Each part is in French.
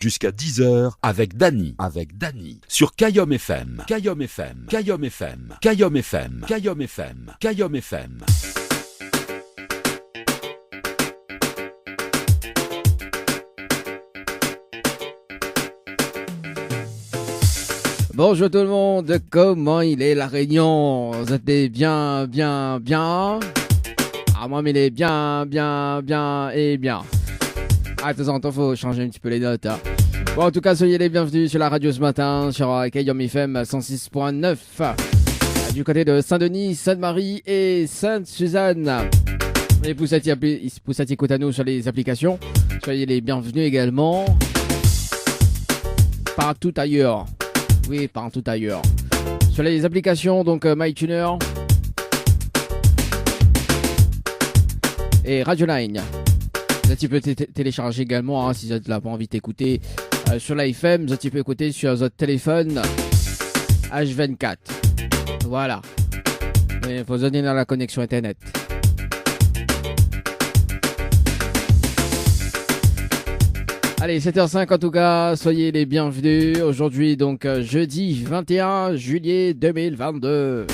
Jusqu'à 10h avec Dany. Sur Kayom FM. Bonjour tout le monde, comment il est la Réunion? Vous êtes bien? Ah, moi, mais il est bien et bien. Ah, de temps en temps, faut changer un petit peu les notes. Hein. Bon, en tout cas, soyez les bienvenus sur la radio ce matin, sur Kayom FM 106.9, du côté de Saint-Denis, Sainte-Marie et Sainte-Suzanne. Et pour cette écoute à nous sur les applications, soyez les bienvenus également partout ailleurs. Oui, partout ailleurs. Sur les applications, donc MyTuner et Radioline. Là, tu peux télécharger également, hein, si tu n'as pas envie de t'écouter sur l'IFM, tu peux écouter sur votre téléphone H24. Voilà. Il faut donner dans la connexion Internet. Allez, 7h05 en tout cas, soyez les bienvenus. Aujourd'hui, donc jeudi 21 juillet 2022.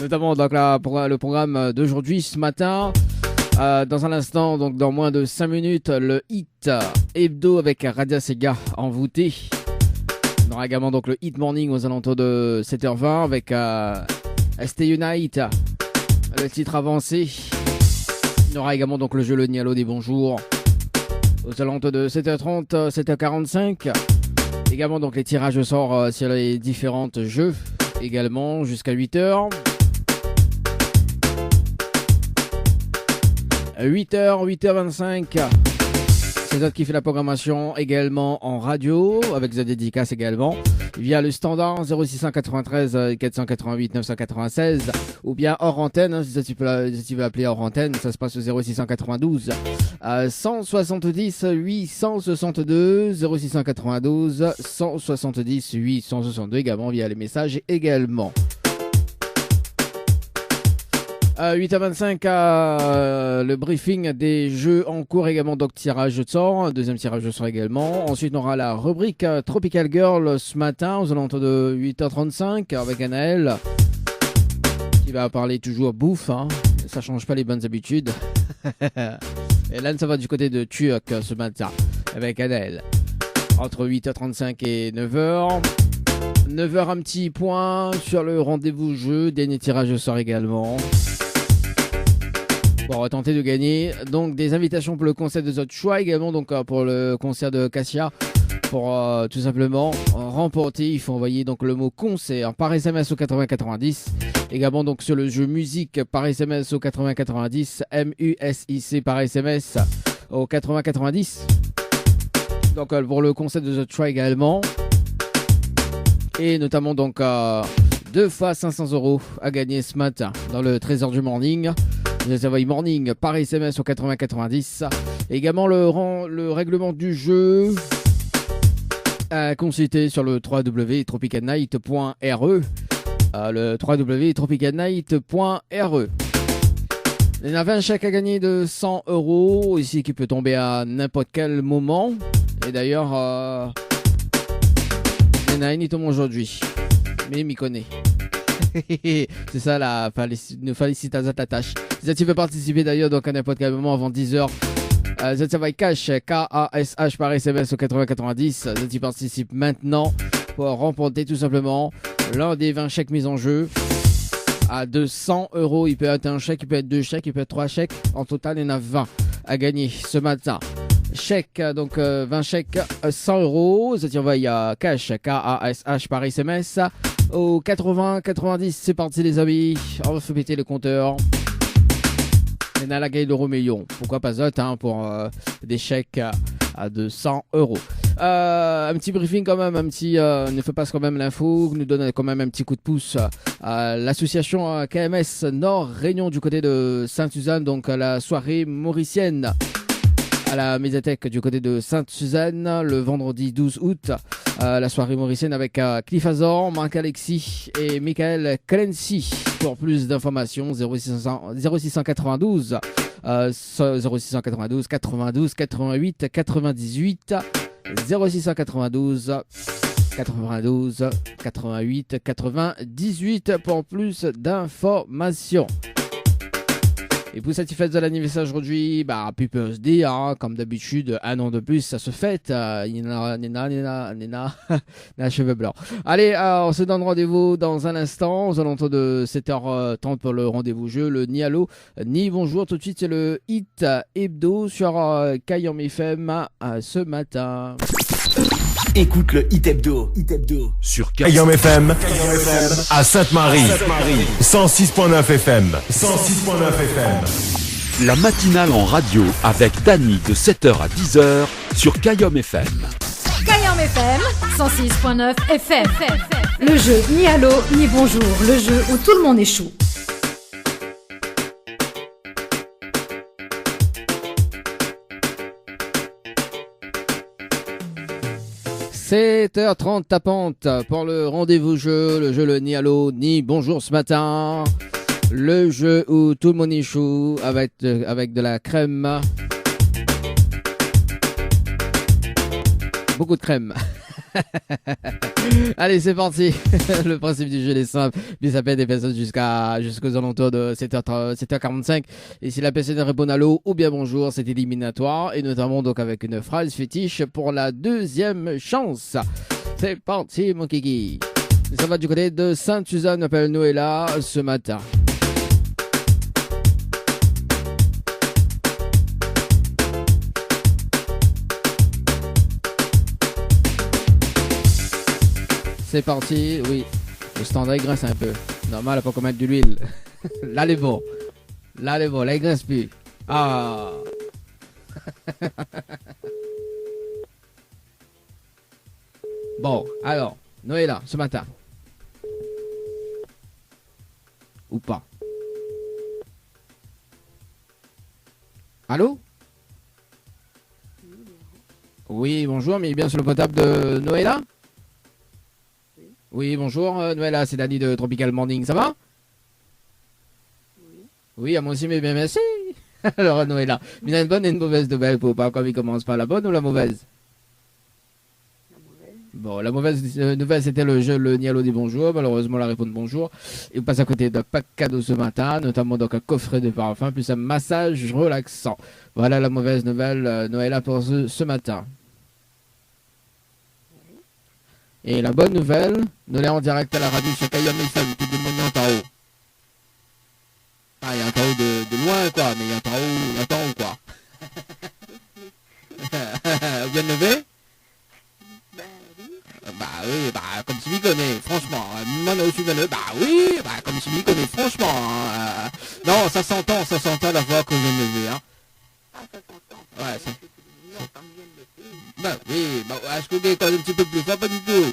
Notamment donc, le programme d'aujourd'hui, ce matin. Dans un instant, donc dans moins de 5 minutes, le hit hebdo avec Radia Sega envoûté. On aura également donc le hit morning aux alentours de 7h20 avec ST Unite, le titre avancé. On aura également donc le jeu Le Nialo des bonjours aux alentours de 7h30, 7h45. Également donc les tirages au sort sur les différents jeux également jusqu'à 8h. 8h25. C'est toi qui fait la programmation également en radio, avec des dédicaces également, via le standard 0693 488 996, ou bien hors antenne, hein, si tu veux appeler hors antenne, ça se passe au 0692 170 862, 0692 170 862, également via les messages également. 8h25, le briefing des jeux en cours également, donc tirage de sort, deuxième tirage de sort également. Ensuite, on aura la rubrique Tropical Girl ce matin aux alentours de 8h35 avec Anaël qui va parler toujours bouffe, hein. Ça change pas les bonnes habitudes. Et là, ça va du côté de Turc ce matin avec Anaël. Entre 8h35 et 9h. 9h, un petit point sur le rendez-vous jeu, dernier tirage de sort également. Pour tenter de gagner donc des invitations pour le concert de votre choix, également donc pour le concert de Cassia, pour tout simplement remporter. Il faut envoyer donc le mot concert par SMS au 8090, également donc sur le jeu musique par SMS au 8090, MUSIC par SMS au 8090, donc pour le concert de votre choix également, et notamment donc 2 fois 500 € à gagner ce matin dans le trésor du morning. Vous envoyez morning par SMS au 8090. Également le règlement du jeu à consulter sur le www.tropicalnight.re. Le www.tropicalnight.re. Il y en a un chèque à gagner de 100 € ici qui peut tomber à n'importe quel moment. Et d'ailleurs, il y en a un qui tombe aujourd'hui. Mais il m'y connaît. C'est ça la félicitations à ta tâche. Si tu veux participer d'ailleurs donc à n'importe quel moment avant 10h, ça va cash KASH par SMS au 8090. Tu participes maintenant pour remporter tout simplement l'un des 20 chèques mis en jeu à 200 €. Il peut être un chèque, il peut être 2 chèques, il peut être 3 chèques. En total, il y en a 20 à gagner ce matin. Chèque, donc 20 chèques, 100 €. Ça t'envoie cash KASH par SMS au 80-90. C'est parti les amis, on va faire péter le compteur. On a la gagne de Romélion. Pourquoi pas Zot pour des chèques à 200 €. Un petit briefing quand même, ne fait pas quand même l'info, nous donne quand même un petit coup de pouce à l'association KMS Nord Réunion du côté de Sainte-Suzanne, donc à la soirée mauricienne à la médiathèque du côté de Sainte-Suzanne le vendredi 12 août. La soirée mauricienne avec Cliff Azor, Marc Alexis et Michael Clancy. Pour plus d'informations, 0692 92 88 98 0692 92 88 98 pour plus d'informations. Et pour cette fête de l'anniversaire aujourd'hui, puis peut se dire, hein, comme d'habitude, un an de plus, ça se fête. Nina, cheveux blancs. Allez, on se donne rendez-vous dans un instant, aux alentours de 7h30 pour le rendez-vous jeu, le ni allô, ni bonjour. Tout de suite, c'est le Hit Hebdo sur Kayam FM ce matin. Écoute le Hit Hebdo. Sur Kayam FM à Sainte-Marie. 106.9 FM. 106.9 FM. La matinale en radio avec Dany de 7h à 10h sur Kayam FM. Kayam FM 106.9 FM. Le jeu ni allô ni bonjour. Le jeu où tout le monde échoue. 7h30 tapante pour le rendez-vous jeu, le jeu le ni allô ni bonjour ce matin. Le jeu où tout le monde échoue avec de la crème. Beaucoup de crème. Allez, c'est parti. Le principe du jeu est simple. Puis ça peut être des personnes jusqu'aux alentours de 7h45. Et si la personne répond allô ou bien bonjour, c'est éliminatoire. Et notamment donc avec une phrase fétiche pour la deuxième chance. C'est parti, mon kiki. Ça va du côté de Sainte-Suzanne, appelle Noëlla ce matin. C'est parti, oui. Le standard il grince un peu. Normal, il faut qu'on mette de l'huile. Là, il est bon. Là, il grince plus. Ah. Bon, alors, Noëlla, ce matin. Ou pas. Allô? Oui, bonjour, mais bien sur le potable de Noëlla? Oui, bonjour, Noëlla, c'est Dany de Tropical Morning, ça va? Oui, à moi aussi, mais bien merci. Alors, Noëlla, il y a une bonne et une mauvaise nouvelle pour pas comme il commence par la bonne ou la mauvaise? La mauvaise. Bon, la mauvaise nouvelle, c'était le jeu, le ni allô ni bonjour. Malheureusement, la réponse bonjour. Et on passe à côté d'un pack cadeau ce matin, notamment donc un coffret de parfum, plus un massage relaxant. Voilà la mauvaise nouvelle, Noëlla, pour ce matin. Et la bonne nouvelle, nous l'avons en direct à la radio sur Kayam FM, tout le monde est en tarot. Ah, il y a un tarot de loin, quoi, mais il y a un tarot, quoi. Vous bien levé? Oui, comme si m'y connaît, franchement. Moi, je suis venu, comme si m'y connaît, franchement. Non, ça s'entend la voix que je viens de lever, hein. Ah, ça s'entend. Ouais, ça. Oui, est-ce que vous avez quand même un petit peu plus fort, pas du tout?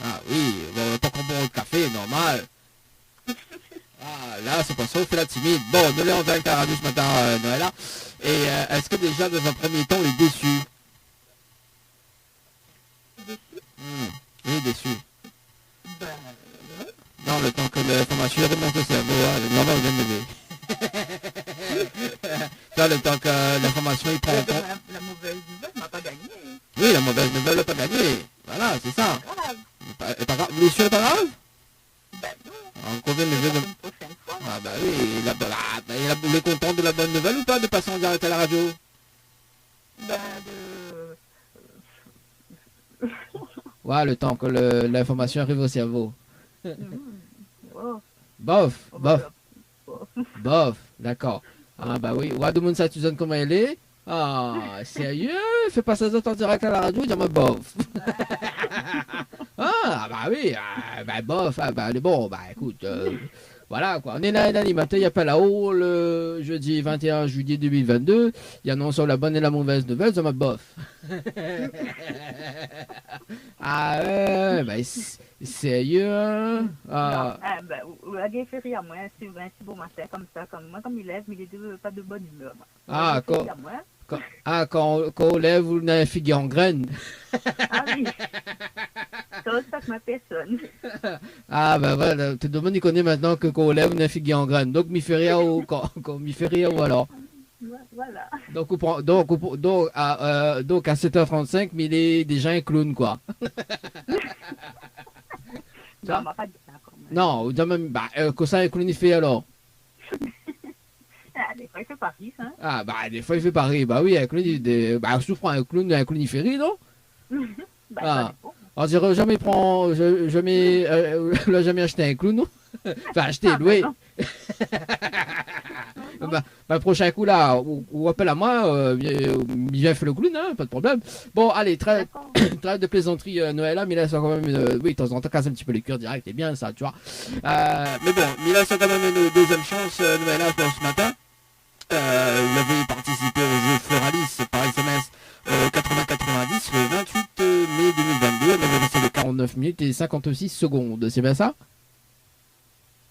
Ah oui, bon, pas qu'on boit le café, normal. Ah, là, c'est pas ça, on fait la timide. Bon, nous l'avons en direct à la radio ce matin, Noëlla. Et est-ce que déjà, dans un premier temps, on est déçu? Oui, déçu. Non, le temps que l'information remonte au cerveau, normal, on vient de lever. Là, le temps que l'information il prend en compte. La mauvaise nouvelle n'a pas gagné. Oui, la mauvaise nouvelle n'a pas gagné. Voilà, c'est ça. C'est pas grave. Vous êtes sûr c'est pas grave? Ben non. Alors, combien de lever de... Une prochaine fois. Ah bah oui, vous êtes content de la bonne nouvelle ou pas de passer en direct à la radio? Ouais, le temps que l'information arrive au cerveau. Bof, d'accord. Ah bah oui, ouais, demande ça, tu donnes comment elle est. Ah, sérieux? Fais pas ça en direct à la radio, dis-moi bof. Ah bah oui, bof, bon, écoute, voilà quoi. On est là, l'animateur, il n'y a pas là-haut, le jeudi 21 juillet 2022. Il y a non sur la bonne et la mauvaise nouvelle, ça m'a bof. Ah ouais, sérieux, hein? Ah. La guéferie à moi, c'est un si beau matin comme ça, comme moi, comme il lève, mais il est pas de bonne humeur. Ah, quand on lève, vous n'avez figué en graine. Ah oui. C'est ça que ma personne. Ah ben voilà, tout le monde y connaît maintenant que quand on lève, on a figué en graine. Donc, m'y fait rien ou alors. Voilà. donc à 7h35, mais il est déjà un clown, quoi. Non, on m'a pas dit ça quand même. Non, ou même, que ça, un clown, il fait alors. Ah, des fois, il fait Paris, hein. Ah, des fois, il fait pareil. Bah oui, un clown, je prends un clown il fait rire, non? Bah, Ah. ça dépend. On dirait jamais acheté un clown, non? Enfin, acheté, loué. Prochain coup là, ou appelle à moi, viens faire le clown, hein, pas de problème. Bon, allez, trêve de plaisanterie, Noël, mais là, ça quand même, oui, de temps en temps, casse un petit peu les cœurs direct, c'est bien ça, tu vois. Mais bon, mais là, c'est quand même une deuxième chance, Noël, pour ce matin. Vous avez participé au jeu Floralis par SMS 80-90 le 28 mai 2022. On avait resté de 49 minutes et 56 secondes. C'est bien ça?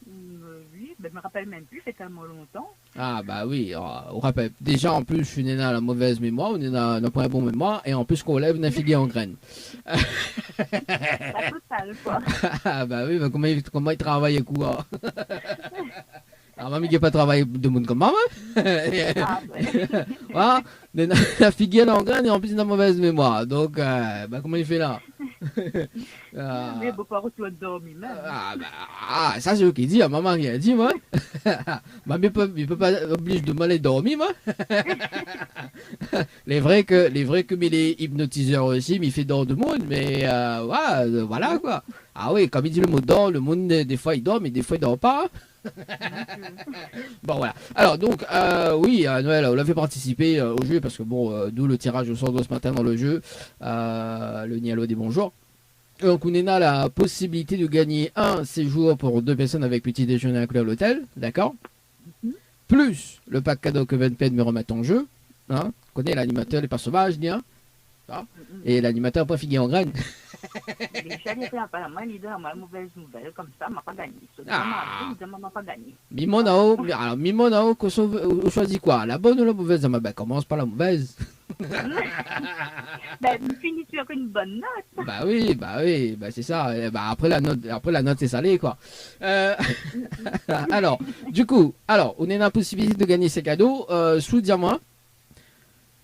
Oui, ben, je me rappelle même plus, c'est tellement longtemps. Ah bah oui, on rappelle. Déjà en plus je suis né dans la mauvaise mémoire, on est dans pas un bon mémoire, et en plus qu'on lève d'un figuier en graines. La totale, quoi. Ah bah oui, bah comment il travaille quoi? Alors, mamie qui pas travaillé de monde comme maman. Ah, ouais. Voilà, la figuière en graine et en plus il a mauvaise mémoire. Donc, comment il fait là? Mais bon, pas retour dormir même. Ça c'est eux qui disent, maman qui a dit, moi. Mamie il peut pas obliger de m'aller dormir, moi. Les vrais que mais les hypnotiseurs aussi, mais il fait dormir de monde, mais voilà quoi. Ah oui, comme il dit le mot dort, le monde des fois il dort, mais des fois il dort pas. Bon voilà. Alors donc oui, Noël, on l'avait participé au jeu parce que bon, d'où le tirage au sort de ce matin dans le jeu, le Nialo des bonjours. Donc on a la possibilité de gagner un séjour pour 2 personnes avec petit déjeuner inclus à l'hôtel, d'accord. Plus le pack cadeau que VNP me remettent en jeu. Hein, on connaît l'animateur, les pas sauvages, bien. Et l'animateur pas figué en graines. Déjà, il fait apparemment, il donne la mauvaise nouvelle, comme ça, m'a pas gagné. M'a pas gagné. Mimonao, on choisit quoi? La bonne ou la mauvaise? Commence par la mauvaise. Ben, finis tu avec une bonne note. Bah oui, c'est ça. Après la note c'est salé quoi. Alors, du coup, on a la possibilité de gagner ces cadeaux sous diamant.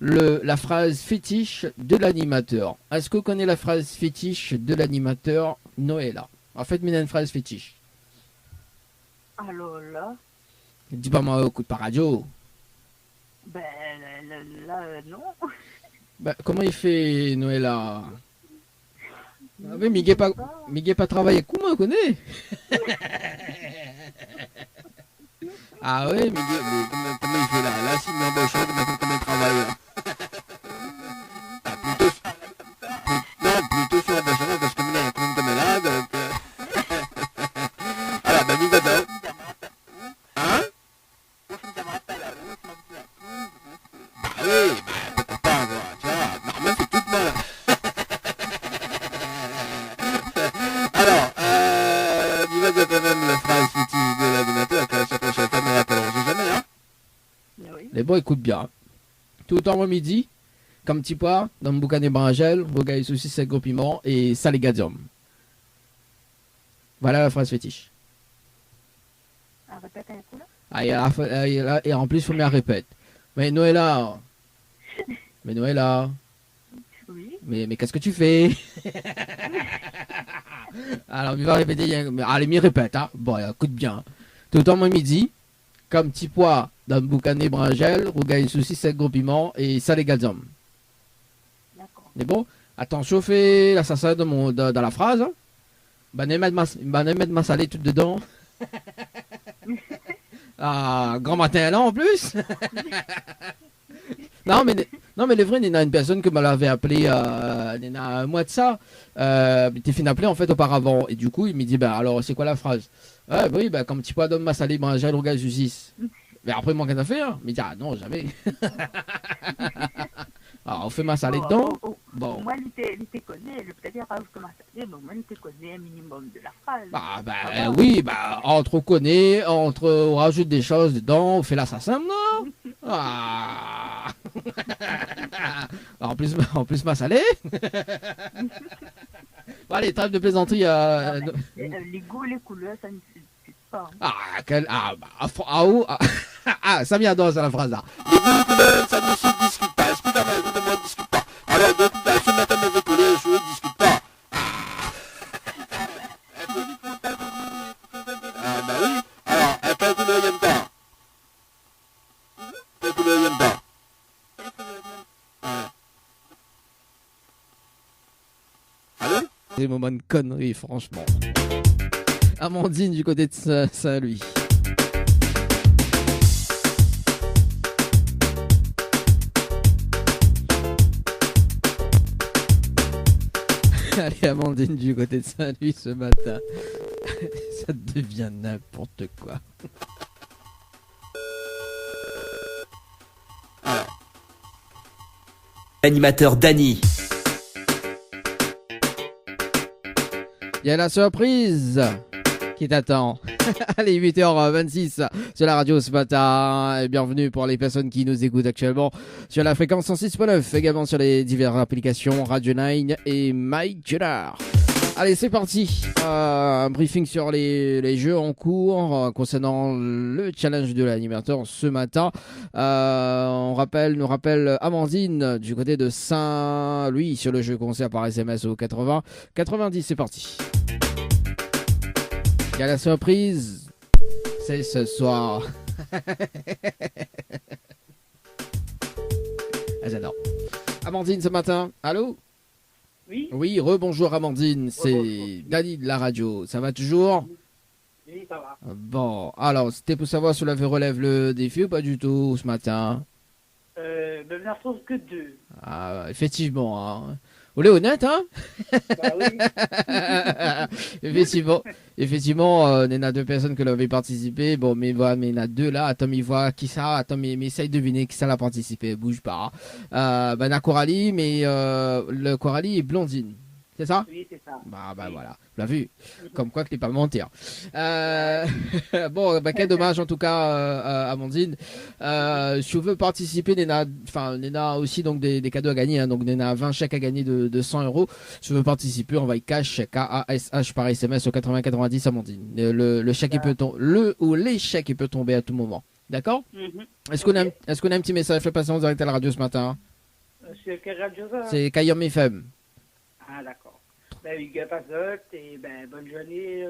La phrase fétiche de l'animateur. Est-ce que vous connaissez la phrase fétiche de l'animateur Noëlla? En fait, il y a une phrase fétiche. Alors là? Dis pas moi, écoute par radio. Ben là, non. Comment il fait Noëlla? Ah oui, Miguel pas travaillé comment on connaît? Ah oui, Miguel, mais comment il fait là? Là, s'il m'embauche, comment il travaille là? Plutôt sur la bâche, parce que il est comme malade. Alors, il va dedans. Hein? Oui, pourquoi pas, tu vois, normalement c'est toute mal. Alors, il va dire quand même la phrase fétiche de l'animateur, que sa prochaine femme ne rappelleront jamais, hein? Oui. Les bons écoutent bien. Tout le temps au midi, comme petit pois, dans le boucan des brangelles, rogaille saucisse, sel, gros piment et salégadium. Voilà la phrase fétiche. Répète un coup là. Et en plus, il faut bien répéter. Mais Noëlla. Oui. Mais qu'est-ce que tu fais? Alors, il va répéter. Allez, il répète. Hein. Bon, écoute bien. Tout le temps au midi, comme petit pois, dans le boucan des brangelles, rogaille saucisse, sel, gros piment et salégadium. C'est bon? Attends, chauffer la salsa dans la phrase. Hein. Mettre ma salée tout dedans. Grand matin là en plus. non mais les vrais, il y a une personne que m'avait appelé il y a un mois de ça. Il était fait appeler en fait auparavant. Et du coup il me dit alors c'est quoi la phrase? Oui, comme petit pois donne ma salée, manger le rogaille saucisse. Mais après, il manque à faire. Mais il dit, non, jamais. Alors, on fait ma salée dedans. Bon. Moi, il te connaît. Je peux dire pas que ma salée, mais moi, il te connaît un minimum de la phrase. Oui, entre on connaît, on rajoute des choses dedans, on fait l'assassin, non? En plus, ma salée. Bon, allez, trêve de plaisanterie. Les goûts, les couleurs, ça ne suffit pas. Ah, ça vient dans la phrase là. Les véhicules, ça ne se discute pas. Excusez-moi, je ne discute pas. Alors, donc, ce matin, mes véhicules, je ne discute pas. Ah, bah oui. Alors, elle fait que le y'aime pas. Fait que le y'aime pas. Allô? Des moments de conneries, franchement. Amandine du côté de Saint-Louis. Allez, Amandine du côté de Saint-Louis ce matin. Ça devient n'importe quoi. Animateur Dany. Il y a la surprise qui t'attend. Allez, 8h26 sur la radio ce matin. Et bienvenue pour les personnes qui nous écoutent actuellement sur la fréquence 106.9, également sur les diverses applications Radio 9 et MyJunor. Allez, c'est parti. Un briefing sur les jeux en cours concernant le challenge de l'animateur ce matin. Nous rappelle Amandine du côté de Saint-Louis sur le jeu concert par SMS au 80 90. C'est parti. Il y a la surprise. C'est ce soir. Ah, j'adore. Amandine ce matin. Allô? Oui. Oui, rebonjour Amandine, c'est Dany de la radio. Ça va toujours? Oui, ça va. Bon, alors, c'était pour savoir si on avait relève le défi ou pas du tout ce matin? Ben, je n'en trouve que 2. Ah, effectivement, hein. On est honnête, hein? Bah oui. effectivement, il y en a 2 personnes qui avaient participé. Bon, mais voilà, mais il y en a 2 là. Attends, mais vois qui ça? Attends, mais essaye de deviner qui ça a participé. Bouge pas. Ben, on a Coralie, mais le Coralie est blondine. C'est ça? Oui, c'est ça. Bah voilà, vous l'avez vu. Comme quoi que t'es pas mentir. Bon, quel dommage en tout cas, Amandine. Si tu veux participer, Néna aussi donc des cadeaux à gagner. Hein, donc Néna 20 chèques à gagner de 100 €. Si tu veux participer, on va y cash K-A-S-H par SMS au 80-90, Amandine. Le chèque il peut les chèques il peut tomber à tout moment. D'accord? Est-ce qu'on a un petit message fait passer en direct à la radio ce matin? Sur quelle radio ça? C'est Kayom FM. Ah, d'accord. Ben oui, gars, pas et ben, bonne journée.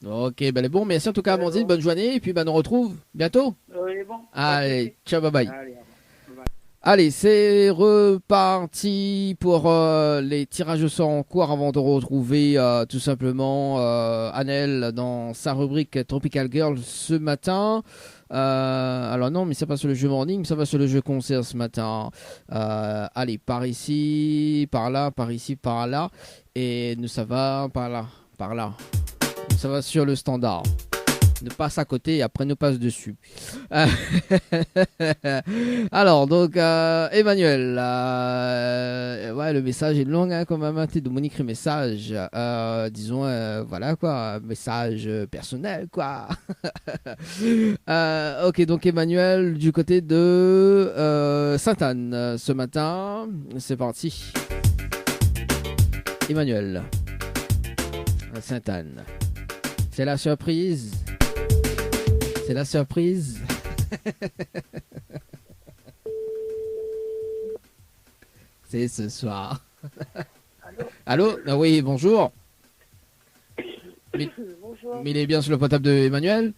Ok, ben les bons, merci en tout cas Amandine, bonne journée, et puis ben on retrouve bientôt. Oui, bon. Allez, ciao, bye bye. Allez, Allez, c'est reparti pour les tirages au sort en cours avant de retrouver tout simplement Annelle dans sa rubrique Tropical Girl ce matin. Alors non, mais ça passe sur le jeu morning, ça va sur le jeu concert ce matin. Allez, par ici, par là, par ici, par là. Et nous, ça va par là, par là. Ça va sur le standard. Ne passe à côté et après nous passe dessus. Alors donc Emmanuel, ouais, le message est long hein, quand même. De mon écrit message, disons voilà quoi, message personnel quoi. Ok, donc Emmanuel du côté de Sainte-Anne ce matin, c'est parti. Emmanuel, Sainte-Anne, c'est la surprise. C'est la surprise. C'est ce soir. Allô? Ah oui, bonjour. bonjour. Mais il est bien sur le portable de Emmanuel?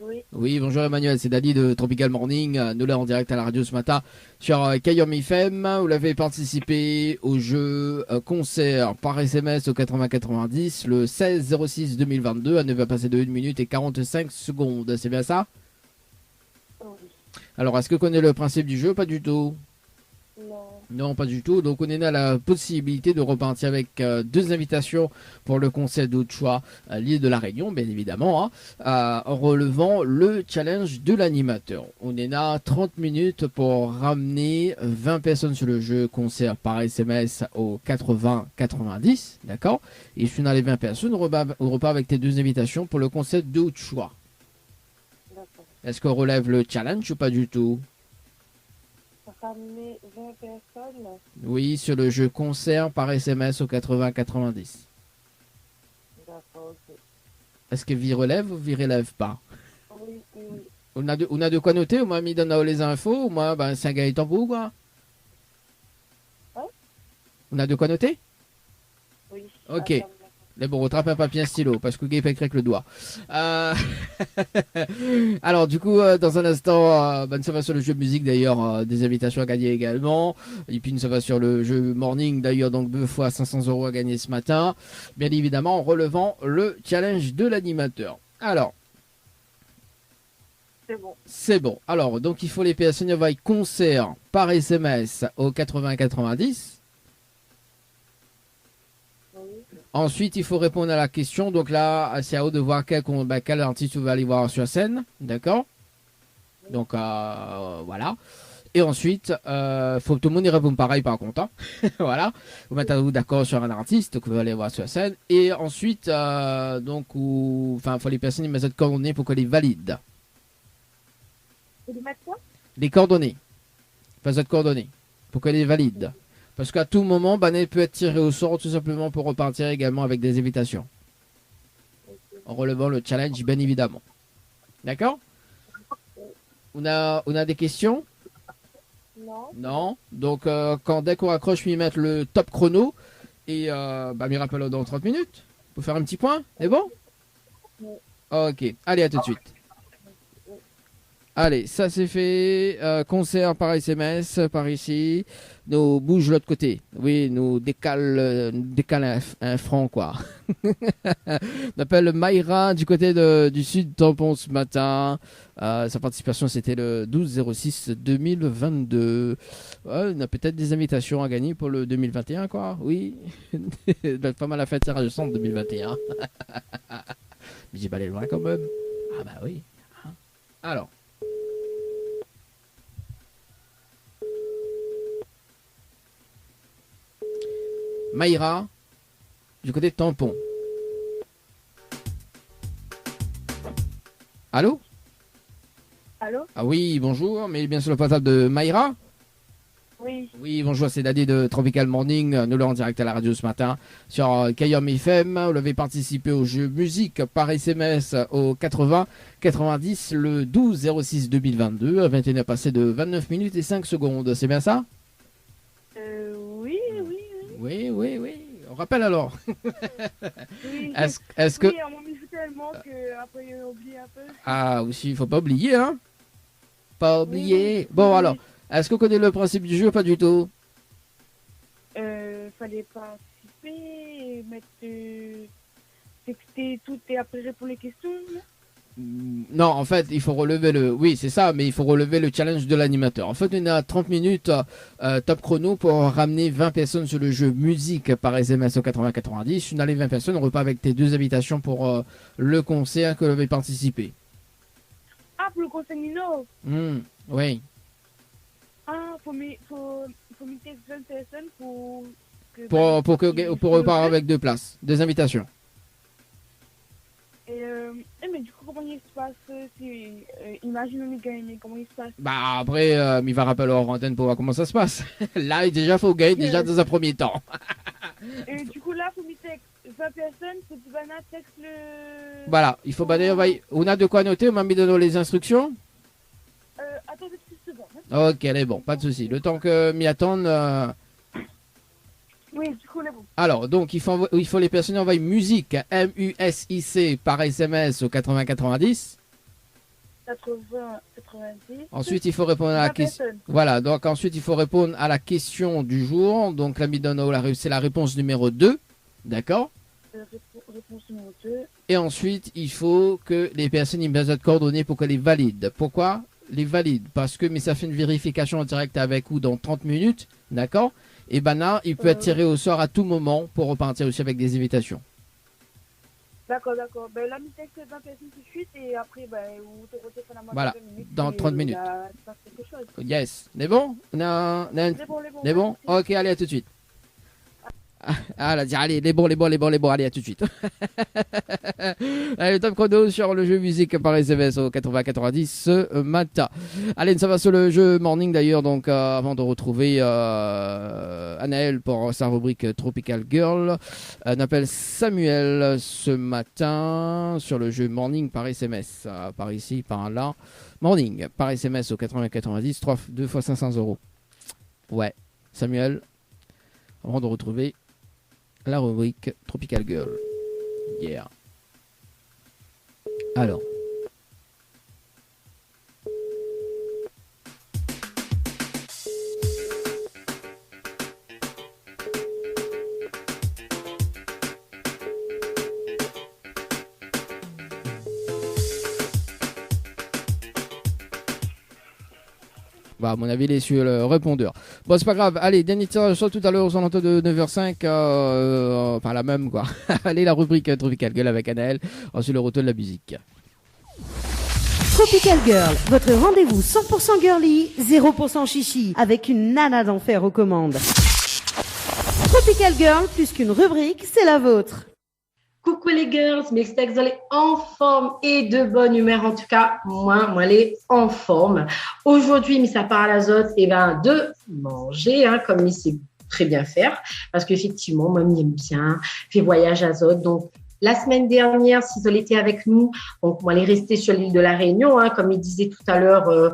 Oui. Oui, bonjour Emmanuel, c'est Dany de Tropical Morning. Nous là en direct à la radio ce matin sur Kayom FM. Vous l'avez participé au jeu concert par SMS au 80-90 le 16-06-2022 à 9h passé de 1 minute et 45 secondes. C'est bien ça? Oui. Alors, est-ce que vous connaissez le principe du jeu? Pas du tout. Non. Non, pas du tout. Donc, on est à la possibilité de repartir avec 2 invitations pour le concert d'autres choix à l'île de la Réunion, bien évidemment, hein, en relevant le challenge de l'animateur. On est là 30 minutes pour ramener 20 personnes sur le jeu concert par SMS au 80-90, d'accord? Et si on a les 20 personnes, on repart avec tes 2 invitations pour le concert d'autres choix. D'accord. Est-ce qu'on relève le challenge ou pas du tout? Ramener 20 personnes. Oui, sur le jeu concert par SMS au 80-90. D'accord, ok. Est-ce que vie relève ou vie relève pas? Oui, oui. On a de quoi noter, moi, mi donne les infos, moi, ben, c'est un Gaëtan pour vous, quoi. Ouais. On a de quoi noter? Oui. Ok. Attends. Mais bon, rattrape un papier, un stylo, parce que Gaël fait avec le doigt. Alors, du coup, dans un instant, ben, ça va sur le jeu de musique, d'ailleurs, des invitations à gagner également. Et puis, ça va sur le jeu Morning, d'ailleurs, donc 2 fois 500 € à gagner ce matin. Bien évidemment, en relevant le challenge de l'animateur. Alors, C'est bon. c'est bon. Alors, donc, il faut les PS Novaille concert par SMS au 80-90. Oui. Ensuite, il faut répondre à la question. Donc là, c'est à vous de voir quel artiste vous allez aller voir sur scène. D'accord? Donc, voilà. Et ensuite, faut que tout le monde y réponde pareil par contre. Hein. Voilà. Vous mettez-vous d'accord sur un artiste que vous allez voir sur scène. Et ensuite, faut les personnes y mettre de coordonnées pour qu'elles les valident. Faut lui mettre quoi? Les coordonnées. Pas de coordonnées. Pour qu'elles les valident. Parce qu'à tout moment, elle peut être tirée au sort tout simplement pour repartir également avec des invitations. En relevant le challenge, bien évidemment. D'accord? On a des questions? Non. Non. Donc, dès qu'on raccroche, je vais mettre le top chrono. Et m'y rappelle dans 30 minutes. Pour faire un petit point. C'est bon? Ok. Allez, à tout de suite. Allez, ça c'est fait. Concert par SMS, par ici. Nous bouge de l'autre côté. Oui, nous décale un franc, quoi. On appelle Mayra du côté du sud Tampon ce matin. Sa participation, c'était le 12-06-2022. On a peut-être des invitations à gagner pour le 2021, quoi. Oui. Pas mal à faire tirage au centre 2021. Mais j'ai pas allé loin quand même. Ah bah oui. Alors. Mayra, du côté de Tampon. Allô? Allô? Ah oui, bonjour, mais bien sur le portable de Mayra? Oui. Oui, bonjour, c'est Daddy de Tropical Morning. Nous l'avons en direct à la radio ce matin sur Kayom FM. Vous l'avez participé au jeu musique par SMS au 80-90 le 12-06-2022 à 21h passé de 29 minutes et 5 secondes. C'est bien ça? Oui. Oui. On rappelle alors. Oui. Est-ce que... Oui, on m'a mis tellement qu'après j'ai oublié un peu. Ah, aussi, il faut pas oublier, hein? Pas oublier. Oui. Bon, alors, est-ce que vous connaissez le principe du jeu ou pas du tout? Fallait participer et mettre texter tout et après répondre les questions. Non, en fait, il faut relever le... Oui, c'est ça, mais il faut relever le challenge de l'animateur. En fait, on a 30 minutes top chrono pour ramener 20 personnes sur le jeu musique par SMS au 80-90. On a les 20 personnes, on repart avec tes 2 invitations pour le concert que vous avez participé. Ah, pour le concert Nino. Oui. Ah, faut mettre 20 personnes pour Pour repartir avec 2 places, 2 invitations. Mais du coup, comment il se passe imagine on est gagné, comment il se passe? Bah après, il va rappeler hors antenne pour voir comment ça se passe. Là, déjà, faut gagner déjà dans un premier temps. Et du coup, là, faut mettre 20 personnes, faut que Bana texte le... Voilà, il faut on a de quoi noter, on m'a mis dans les instructions. Attendez 6 secondes. Hein. Ok, elle est bon, pas de souci. Le temps que m'y attendre... Oui, du coup, elle est bon. Alors, donc, il faut les personnes envoyer musique, MUSIC, par SMS au 80-90. 80-90. Ensuite, il faut répondre à la question. Voilà, donc ensuite, il faut répondre à la question du jour. Donc, l'ami Dono, c'est la réponse numéro 2. D'accord? Réponse numéro 2. Et ensuite, il faut que les personnes aient besoin de coordonnées pour qu'elles les valident. Pourquoi les valident? Parce que, mais ça fait une vérification en direct avec vous dans 30 minutes. D'accord? Et là, il peut être tiré au sort à tout moment pour repartir aussi avec des invitations. D'accord. Ben, la musique, c'est 20 personnes tout de suite et après, vous te retirez la Voilà, dans 30 minutes. Quelque chose. Yes. On est bon? On est bon? Ok, allez, à tout de suite. Ah, elle a dit, allez, les bons, allez, à tout de suite. Allez, le top chrono sur le jeu musique par SMS au 80-90 ce matin. Allez, ça va sur le jeu Morning d'ailleurs, donc avant de retrouver Anaël pour sa rubrique Tropical Girl, on appelle Samuel ce matin sur le jeu Morning par SMS, par ici, par là. Morning par SMS au 80-90, 2 fois 500 €. Ouais, Samuel, avant de retrouver la rubrique Tropical Girl. Yeah. Alors. Bah, à mon avis, il est sur le répondeur. Bon, c'est pas grave. Allez, dernier tirage soit tout à l'heure aux alentours de 9h05. Enfin, la même, quoi. Allez, la rubrique Tropical Girl avec Anaël. Ensuite, le retour de la musique. Tropical Girl, votre rendez-vous 100% girly, 0% chichi, avec une nana d'enfer aux commandes. Tropical Girl, plus qu'une rubrique, c'est la vôtre. Coucou les girls, j'espère que vous allez en forme et de bonne humeur. En tout cas, moi, elle est en forme. Aujourd'hui, mis à part l'azote, de manger, comme il sait très bien faire. Parce qu'effectivement, moi, j'aime bien faire voyage azote. Donc, la semaine dernière, si vous étiez avec nous, donc, moi, elle est restée sur l'île de la Réunion, comme il disait tout à l'heure,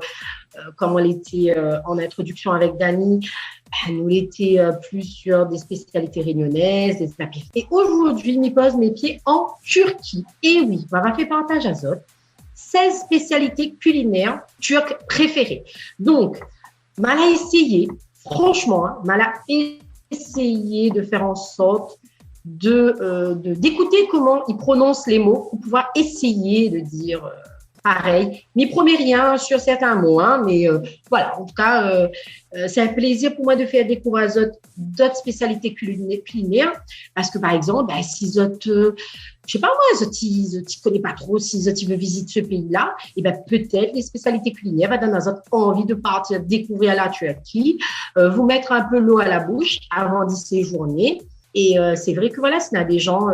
comme elle était en introduction avec Dani. Nous, l'été plus sur des spécialités réunionnaises, des apéritifs. Et aujourd'hui, je pose mes pieds en Turquie. Et oui, on va faire partage azote. 16 spécialités culinaires turques préférées. Donc, mal à essayer, franchement, mal à essayer de faire en sorte d'écouter comment ils prononcent les mots pour pouvoir essayer de dire pareil. N'y promets rien sur certains mots, mais voilà, en tout cas, c'est un plaisir pour moi de faire découvrir d'autres spécialités culinaires parce que, par exemple, si je sais pas moi, tu connais pas trop, si tu veux visiter ce pays-là, et peut-être les spécialités culinaires va donner envie de partir découvrir la Turquie, vous mettre un peu l'eau à la bouche avant d'y séjourner. Et c'est vrai que voilà, s'il y a des gens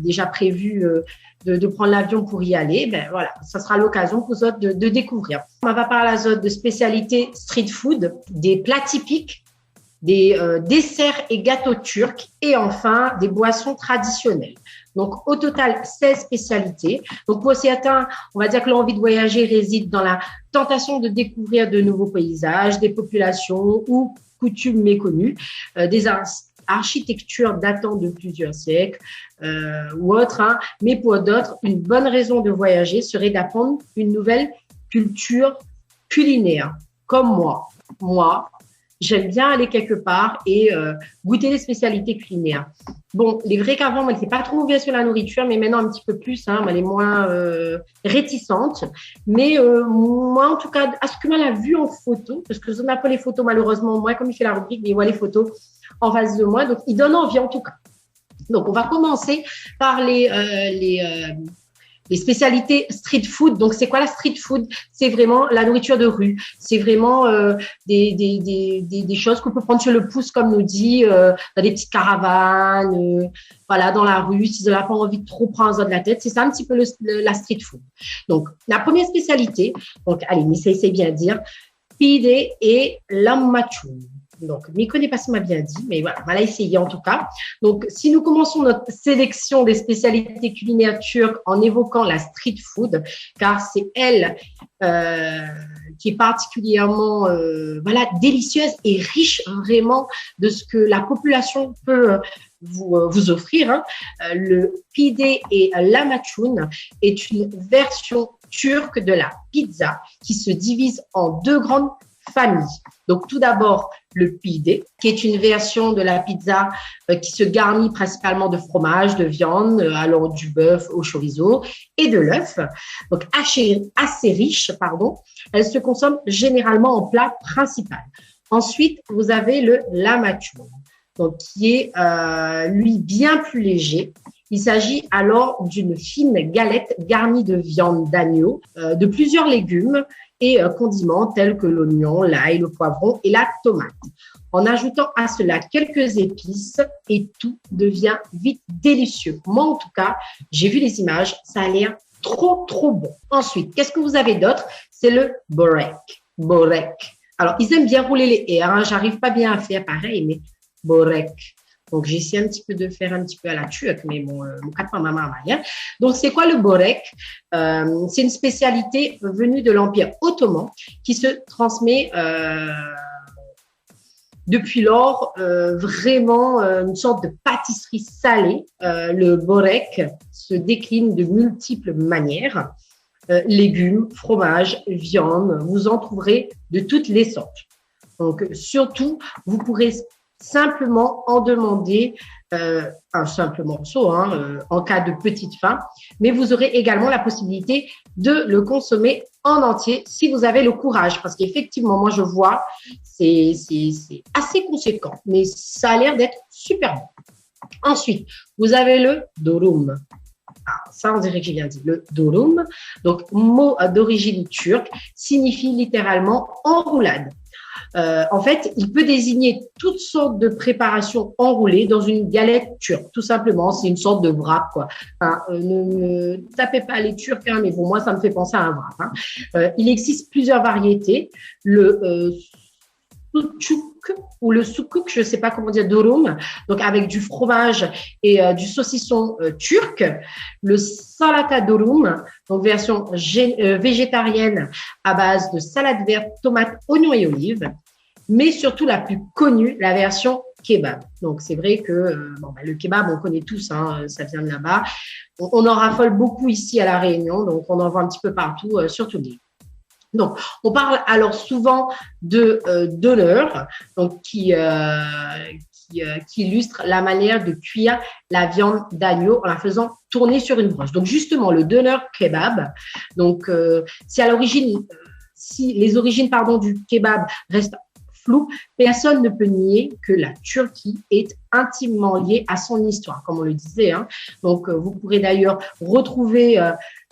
déjà prévus de prendre l'avion pour y aller, voilà, ça sera l'occasion pour eux de découvrir. On va parler de spécialités street food, des plats typiques, des desserts et gâteaux turcs et enfin des boissons traditionnelles. Donc, au total, 16 spécialités. Donc, pour certains, on va dire que l'envie de voyager réside dans la tentation de découvrir de nouveaux paysages, des populations ou coutumes méconnues, des architecture datant de plusieurs siècles ou autre, mais pour d'autres, une bonne raison de voyager serait d'apprendre une nouvelle culture culinaire. Comme moi, j'aime bien aller quelque part et goûter des spécialités culinaires. Bon, il est vrai qu'avant, moi, je n'étais pas trop ouverte sur la nourriture, mais maintenant un petit peu plus, elle est moins réticente. Mais moi, en tout cas, à ce que moi, l'a vu en photo, parce que je n'ai pas les photos, malheureusement, moi, comme il fait la rubrique, mais il voit les photos en face de moi, donc il donne envie en tout cas. Donc, on va commencer par les spécialités street food. Donc, c'est quoi la street food? C'est vraiment la nourriture de rue. C'est vraiment des choses qu'on peut prendre sur le pouce, comme nous dit, dans des petites caravanes, voilà, dans la rue, si vous n'avez pas envie de trop prendre de la tête. C'est ça un petit peu la street food. Donc, la première spécialité, donc, allez, mais c'est bien dire, pide et lahmacun. Donc, je ne connais pas si m'a bien dit, mais voilà, on va essayer en tout cas. Donc, si nous commençons notre sélection des spécialités culinaires turques en évoquant la street food, car c'est elle qui est particulièrement délicieuse et riche vraiment de ce que la population peut vous offrir. Le pide et lahmacun est une version turque de la pizza qui se divise en deux grandes familles. Donc, tout d'abord, le pide, qui est une version de la pizza qui se garnit principalement de fromage, de viande, allant du bœuf au chorizo et de l'œuf. Donc, assez riche, Elle se consomme généralement en plat principal. Ensuite, vous avez le lahmacun, donc qui est, lui, bien plus léger. Il s'agit alors d'une fine galette garnie de viande d'agneau, de plusieurs légumes et condiments tels que l'oignon, l'ail, le poivron et la tomate. en ajoutant à cela quelques épices et tout devient vite délicieux. Moi, en tout cas, j'ai vu les images, ça a l'air trop bon. Ensuite, qu'est-ce que vous avez d'autre? C'est le borek. Alors, ils aiment bien rouler les R, hein. J'arrive pas bien à faire pareil, mais borek. Donc, j'ai essayé un petit peu de faire un petit peu à la turque, mais mon quatre maman hein. Donc, c'est quoi le borek? C'est une spécialité venue de l'Empire ottoman qui se transmet depuis lors vraiment une sorte de pâtisserie salée. Le borek se décline de multiples manières. Légumes, fromage, viande, vous en trouverez de toutes les sortes. Donc, surtout, vous pourrez simplement en demander un simple morceau en cas de petite faim, mais vous aurez également la possibilité de le consommer en entier si vous avez le courage, parce qu'effectivement, moi je vois, c'est assez conséquent, mais ça a l'air d'être super bon. Ensuite, vous avez le durum. Ah, ça, on dirait que j'ai bien dit. Le durum, donc mot d'origine turque, signifie littéralement enroulade. En fait, il peut désigner toutes sortes de préparations enroulées dans une galette turque. Tout simplement, c'est une sorte de wrap, quoi. Enfin, ne tapez pas les Turcs, hein, mais bon, moi, ça me fait penser à un wrap. Hein. Il existe plusieurs variétés. Le sucuk ou le sukuk, je ne sais pas comment dire, durum, donc avec du fromage et du saucisson turc. Le salata durum, donc version végétarienne à base de salade verte, tomates, oignons et olives. Mais surtout la plus connue, la version kebab. Donc c'est vrai que le kebab, on connaît tous, hein, ça vient de là-bas. On en raffole beaucoup ici à La Réunion, donc on en voit un petit peu partout, sur toute l'île. Donc, on parle alors souvent de donneur, donc qui illustre la manière de cuire la viande d'agneau en la faisant tourner sur une broche. Donc, justement, le donneur kebab. Donc, si les origines du kebab restent floues, personne ne peut nier que la Turquie est intimement liée à son histoire, comme on le disait. Hein. Donc, vous pourrez d'ailleurs retrouver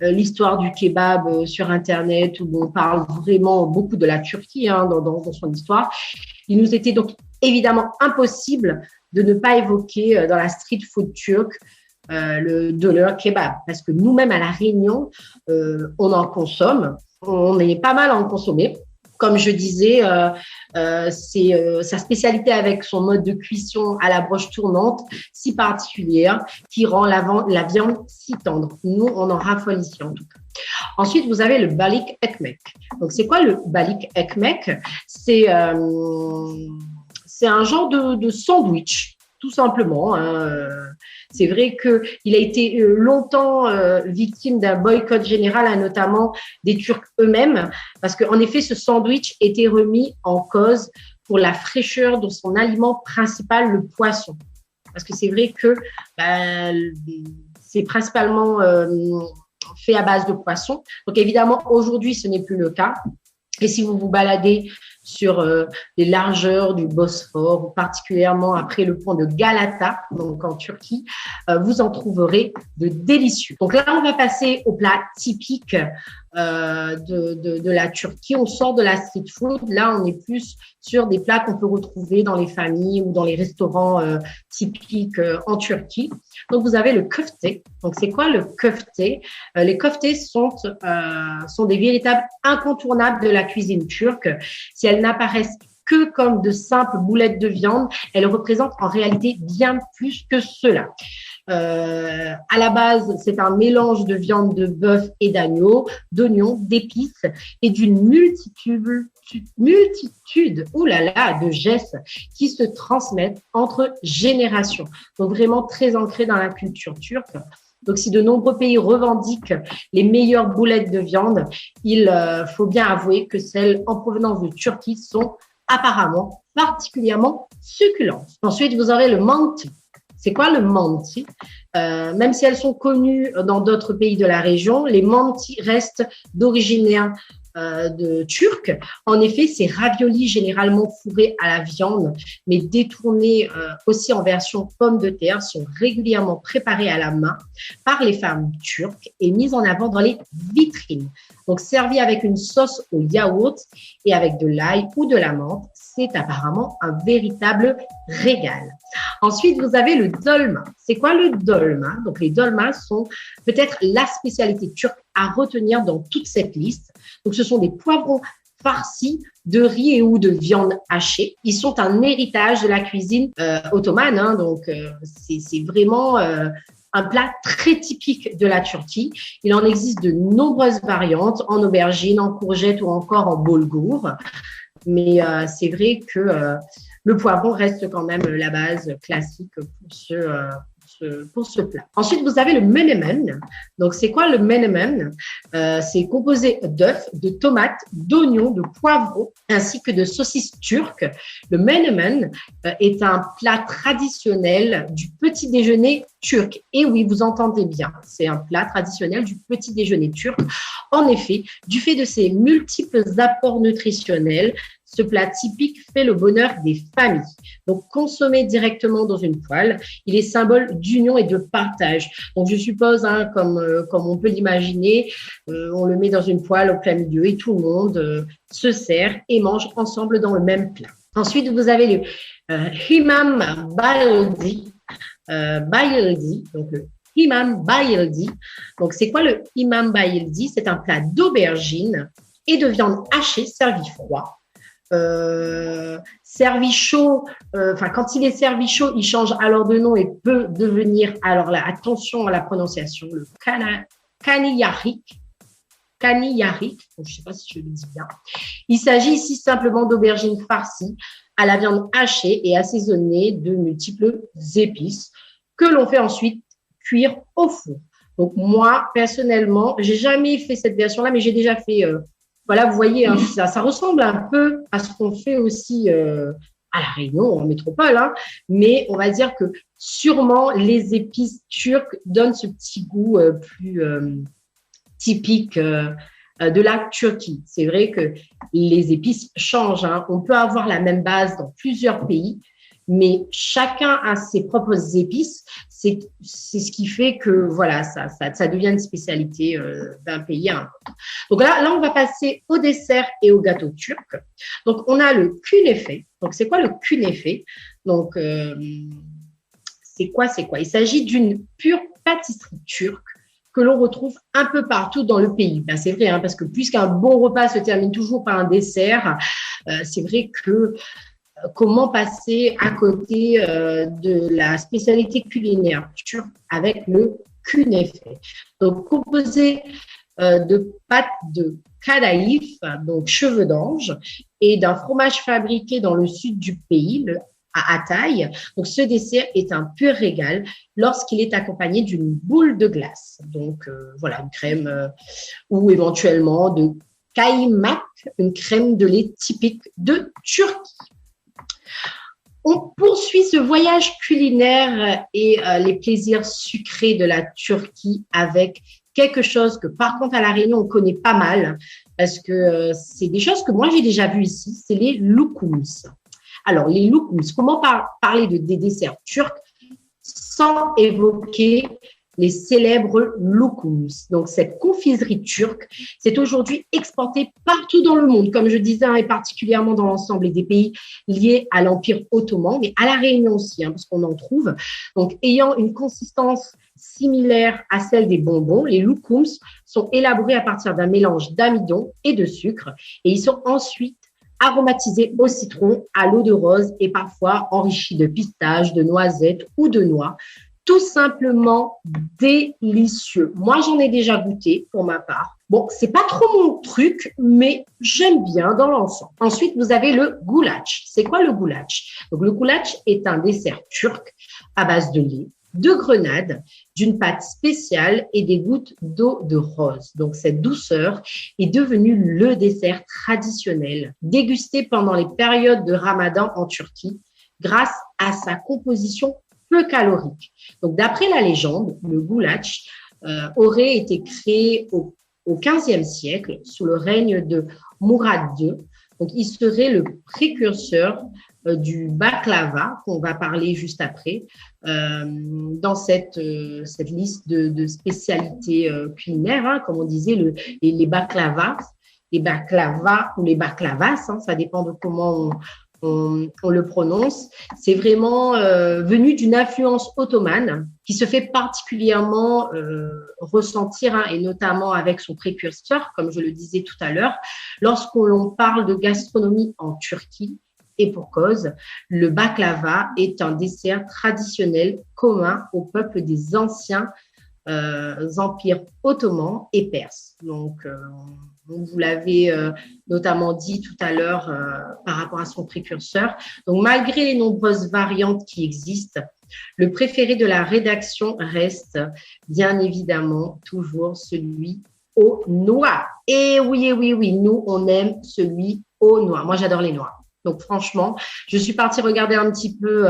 l'histoire du kebab sur Internet où on parle vraiment beaucoup de la Turquie dans son histoire. Il nous était donc évidemment impossible de ne pas évoquer dans la street food turque le donneur kebab parce que nous-mêmes à La Réunion, on en consomme. On est pas mal à en consommer. Comme je disais, c'est sa spécialité avec son mode de cuisson à la broche tournante si particulière qui rend la viande si tendre. Nous, on en raffole ici en tout cas. Ensuite, vous avez le balik ekmek. Donc, c'est quoi le balik ekmek? C'est un genre de sandwich, tout simplement. Hein. C'est vrai qu'il a été longtemps victime d'un boycott général, notamment des Turcs eux-mêmes, parce qu'en effet, ce sandwich était remis en cause pour la fraîcheur de son aliment principal, le poisson. Parce que c'est vrai que c'est principalement fait à base de poisson. Donc évidemment, aujourd'hui, ce n'est plus le cas. Et si vous vous baladez sur les largeurs du Bosphore, ou particulièrement après le pont de Galata, donc en Turquie, vous en trouverez de délicieux. Donc là, on va passer au plat typique de la Turquie. On sort de la street food. Là, on est plus sur des plats qu'on peut retrouver dans les familles ou dans les restaurants typiques en Turquie. Donc, vous avez le köfte. Donc, c'est quoi le köfte? Les köftes sont des véritables incontournables de la cuisine turque. Si elles n'apparaissent que comme de simples boulettes de viande, elles représentent en réalité bien plus que cela. À la base, c'est un mélange de viande de bœuf et d'agneau, d'oignons, d'épices et d'une multitude de gestes qui se transmettent entre générations. Donc vraiment très ancré dans la culture turque. Donc, si de nombreux pays revendiquent les meilleures boulettes de viande, il faut bien avouer que celles en provenance de Turquie sont apparemment particulièrement succulentes. Ensuite, vous aurez le manti. C'est quoi le manti? Même si elles sont connues dans d'autres pays de la région, les mantis restent d'origine de turc. En effet, c'est raviolis généralement fourrés à la viande, mais détournés aussi en version pommes de terre, sont régulièrement préparés à la main par les femmes turques et mis en avant dans les vitrines. Donc, servi avec une sauce au yaourt et avec de l'ail ou de la menthe, c'est apparemment un véritable régal. Ensuite, vous avez le dolma. C'est quoi le dolma? Donc, les dolmas sont peut-être la spécialité turque à retenir dans toute cette liste. Donc, ce sont des poivrons farcis de riz et ou de viande hachée. Ils sont un héritage de la cuisine ottomane. Hein, donc, c'est vraiment un plat très typique de la Turquie. Il en existe de nombreuses variantes en aubergine, en courgette ou encore en boulgour. Mais c'est vrai que le poivron reste quand même la base classique pour ce plat. Ensuite, vous avez le menemen. Donc, c'est quoi le menemen? C'est composé d'œufs, de tomates, d'oignons, de poivrons, ainsi que de saucisses turques. Le menemen est un plat traditionnel du petit déjeuner turc. Et oui, vous entendez bien, c'est un plat traditionnel du petit déjeuner turc. En effet, du fait de ses multiples apports nutritionnels, ce plat typique fait le bonheur des familles. Donc, consommé directement dans une poêle, il est symbole d'union et de partage. Donc, je suppose, hein, comme on peut l'imaginer, on le met dans une poêle au plein milieu et tout le monde se sert et mange ensemble dans le même plat. Ensuite, vous avez le imam bayildi. Donc le imam bayildi. Donc, c'est quoi le imam bayildi? C'est un plat d'aubergine et de viande hachée servi froid. Servi chaud, quand il est servi chaud, il change alors de nom et peut devenir, alors là, attention à la prononciation, le kaniyarik, je ne sais pas si je le dis bien. Il s'agit ici simplement d'aubergines farcies à la viande hachée et assaisonnées de multiples épices que l'on fait ensuite cuire au four. Donc moi, personnellement, j'ai jamais fait cette version-là, mais j'ai déjà fait voilà, vous voyez, hein, ça ressemble un peu à ce qu'on fait aussi à La Réunion, en métropole, hein, mais on va dire que sûrement les épices turques donnent ce petit goût plus typique de la Turquie. C'est vrai que les épices changent. Hein. On peut avoir la même base dans plusieurs pays, mais chacun a ses propres épices. C'est ce qui fait que voilà, ça devient une spécialité d'un pays à un autre. Donc là, on va passer au dessert et au gâteau turc. Donc, on a le künefe. Donc, c'est quoi le künefe? Donc, c'est quoi? Il s'agit d'une pure pâtisserie turque que l'on retrouve un peu partout dans le pays. Ben, c'est vrai, hein, parce que puisqu'un bon repas se termine toujours par un dessert, c'est vrai que comment passer à côté de la spécialité culinaire turque avec le künefe. Donc, composé de pâte de kadayıf, donc cheveux d'ange, et d'un fromage fabriqué dans le sud du pays, à Hatay. Donc, ce dessert est un pur régal lorsqu'il est accompagné d'une boule de glace. Donc, voilà, une crème ou éventuellement de kaymak, une crème de lait typique de Turquie. On poursuit ce voyage culinaire et les plaisirs sucrés de la Turquie avec quelque chose que, par contre, à La Réunion, on connaît pas mal parce que c'est des choses que moi, j'ai déjà vues ici, c'est les loukums. Alors, les loukums, comment parler des desserts turcs sans évoquer les célèbres loukums. Donc, cette confiserie turque, c'est aujourd'hui exportée partout dans le monde, comme je disais, et particulièrement dans l'ensemble des pays liés à l'Empire ottoman, mais à La Réunion aussi, hein, parce qu'on en trouve. Donc, ayant une consistance similaire à celle des bonbons, les loukums sont élaborés à partir d'un mélange d'amidon et de sucre, et ils sont ensuite aromatisés au citron, à l'eau de rose et parfois enrichis de pistaches, de noisettes ou de noix. Tout simplement délicieux. Moi, j'en ai déjà goûté pour ma part. Bon, c'est pas trop mon truc, mais j'aime bien dans l'ensemble. Ensuite, vous avez le goulash. C'est quoi le goulash? Donc, le goulash est un dessert turc à base de lait, de grenade, d'une pâte spéciale et des gouttes d'eau de rose. Donc, cette douceur est devenue le dessert traditionnel, dégusté pendant les périodes de Ramadan en Turquie, grâce à sa composition peu calorique. Donc, d'après la légende, le goulash aurait été créé au au XVe siècle, sous le règne de Mourad II. Donc, il serait le précurseur du baklava, qu'on va parler juste après, dans cette liste de spécialités culinaires, hein, comme on disait, les baklavas ou les baklavas, hein, ça dépend de comment on le prononce. C'est vraiment venu d'une influence ottomane qui se fait particulièrement ressentir, hein, et notamment avec son précurseur, comme je le disais tout à l'heure, lorsqu'on parle de gastronomie en Turquie. Et pour cause, le baklava est un dessert traditionnel commun au peuple des anciens empires ottomans et perses. Donc, vous l'avez notamment dit tout à l'heure par rapport à son précurseur. Donc, malgré les nombreuses variantes qui existent, le préféré de la rédaction reste bien évidemment toujours celui aux noix. Et oui, nous, on aime celui aux noix. Moi, j'adore les noix. Donc, franchement, je suis partie regarder un petit peu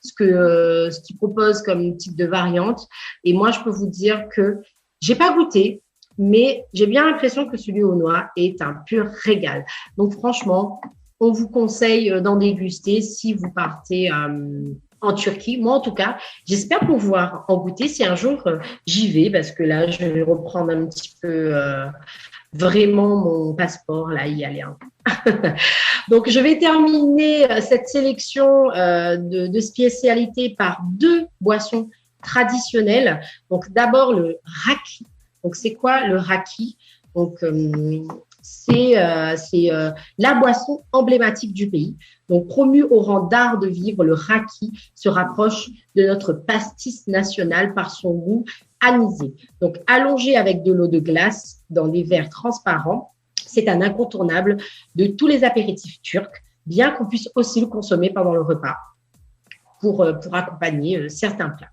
ce qu'ils proposent comme type de variante. Et moi, je peux vous dire que j'ai pas goûté, mais j'ai bien l'impression que celui aux noix est un pur régal. Donc, franchement, on vous conseille d'en déguster si vous partez en Turquie. Moi, en tout cas, j'espère pouvoir en goûter si un jour j'y vais, parce que là, je vais reprendre un petit peu vraiment mon passeport, là, y aller. Hein. Donc, je vais terminer cette sélection de spécialités par 2 boissons traditionnelles. Donc, d'abord, le raki. Donc, c'est quoi le raki? Donc, c'est la boisson emblématique du pays. Donc, promu au rang d'art de vivre, le raki se rapproche de notre pastis national par son goût anisé. Donc, allongé avec de l'eau de glace dans des verres transparents, c'est un incontournable de tous les apéritifs turcs, bien qu'on puisse aussi le consommer pendant le repas pour accompagner certains plats.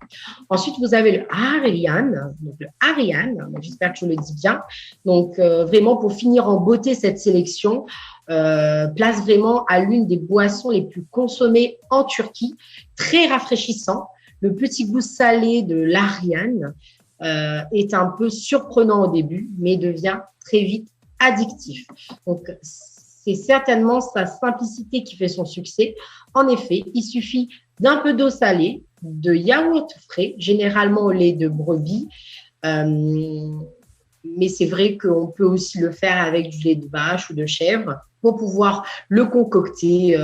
Ensuite, vous avez le Arian. Donc, le Arian, j'espère que je le dis bien. Donc, vraiment, pour finir en beauté cette sélection, place vraiment à l'une des boissons les plus consommées en Turquie, très rafraîchissant. Le petit goût salé de l'Arian est un peu surprenant au début, mais devient très vite addictif. Donc, c'est certainement sa simplicité qui fait son succès. En effet, il suffit d'un peu d'eau salée, de yaourt frais, généralement au lait de brebis. Mais c'est vrai qu'on peut aussi le faire avec du lait de vache ou de chèvre pour pouvoir le concocter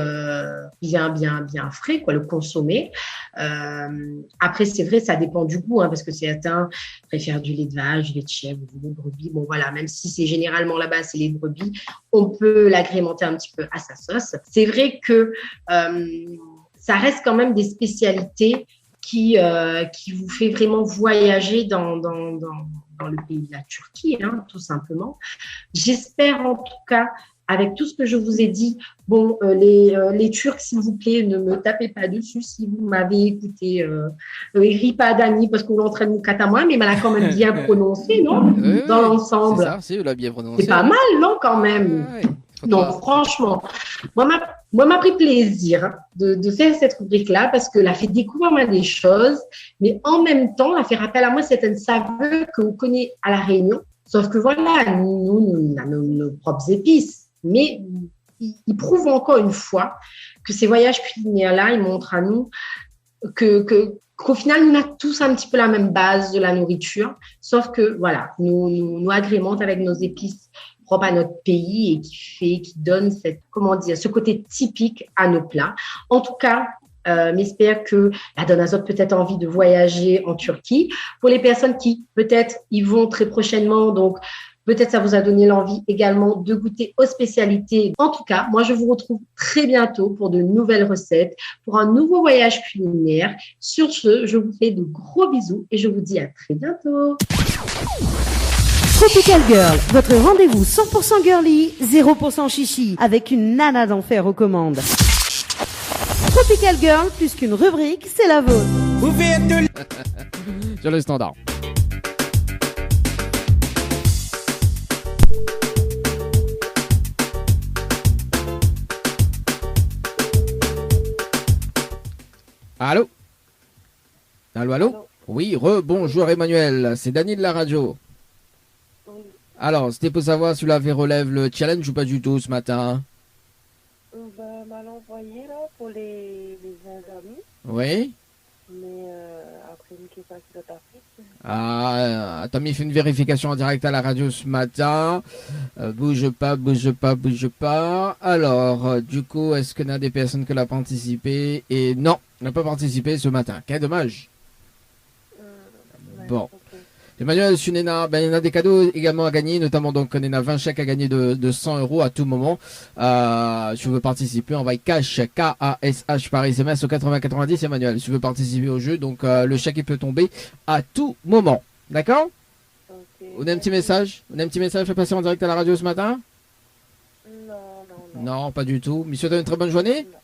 bien frais, quoi, le consommer. Après, c'est vrai, ça dépend du goût, hein, parce que certains préfèrent du lait de vache, du lait de chèvre, du lait de brebis. Bon, voilà, même si c'est généralement là-bas, c'est lait de brebis, on peut l'agrémenter un petit peu à sa sauce. C'est vrai que ça reste quand même des spécialités qui vous fait vraiment voyager dans le pays de la Turquie, hein, tout simplement. J'espère en tout cas, avec tout ce que je vous ai dit, bon, les Turcs, s'il vous plaît, ne me tapez pas dessus si vous m'avez écouté. Ripa Dani, parce qu'on l'entraîne mon katamoua, mais il m'a quand même bien prononcé, non? Dans l'ensemble. C'est ça, c'est, vous l'avez bien prononcé. C'est pas mal, non, quand même? Donc, franchement, moi, m'a pris plaisir de faire cette rubrique-là parce qu'elle a fait découvrir des choses, mais en même temps, elle a fait rappel à moi certaines saveurs que vous connaissez à La Réunion. Sauf que voilà, nous avons nos propres épices. Mais il prouve encore une fois que ces voyages culinaires-là, ils montrent à nous qu'au final, nous avons tous un petit peu la même base de la nourriture, sauf que voilà, nous agrémentent avec nos épices propres à notre pays et qui donne ce côté typique à nos plats. En tout cas, j'espère que la donne Azote peut-être envie de voyager en Turquie. Pour les personnes qui peut-être y vont très prochainement, donc peut-être ça vous a donné l'envie également de goûter aux spécialités. En tout cas, moi je vous retrouve très bientôt pour de nouvelles recettes, pour un nouveau voyage culinaire. Sur ce, je vous fais de gros bisous et je vous dis à très bientôt. Tropical Girl, votre rendez-vous 100% girly, 0% chichi, avec une nana d'enfer aux commandes. Tropical Girl, plus qu'une rubrique, c'est la vôtre. Sur le standard. Allô? Allô? Oui, rebonjour Emmanuel, c'est Dany de la radio. Alors, c'était pour savoir si tu l'avais relève le challenge ou pas du tout ce matin. M'a envoyé là pour les amis. Oui. Mais après, une question sur l'Afrique. Ah, Tommy fait une vérification en direct à la radio ce matin. Bouge pas. Alors, du coup, est-ce qu'il y a des personnes qui ont participé? Et non, n'a pas participé ce matin. Quel dommage. Bon. Okay. Emmanuel, il y a des cadeaux également à gagner, notamment donc on a 20 chèques à gagner de 100 € à tout moment. Si tu veux participer, envoie cash, K-A-S-H par SMS au 8090, Emmanuel. Si tu veux participer au jeu, donc le chèque il peut tomber à tout moment. D'accord? Okay. On a un petit message? Fait passer en direct à la radio ce matin? Non. Non, pas du tout. Monsieur, tu as une très bonne journée? Non.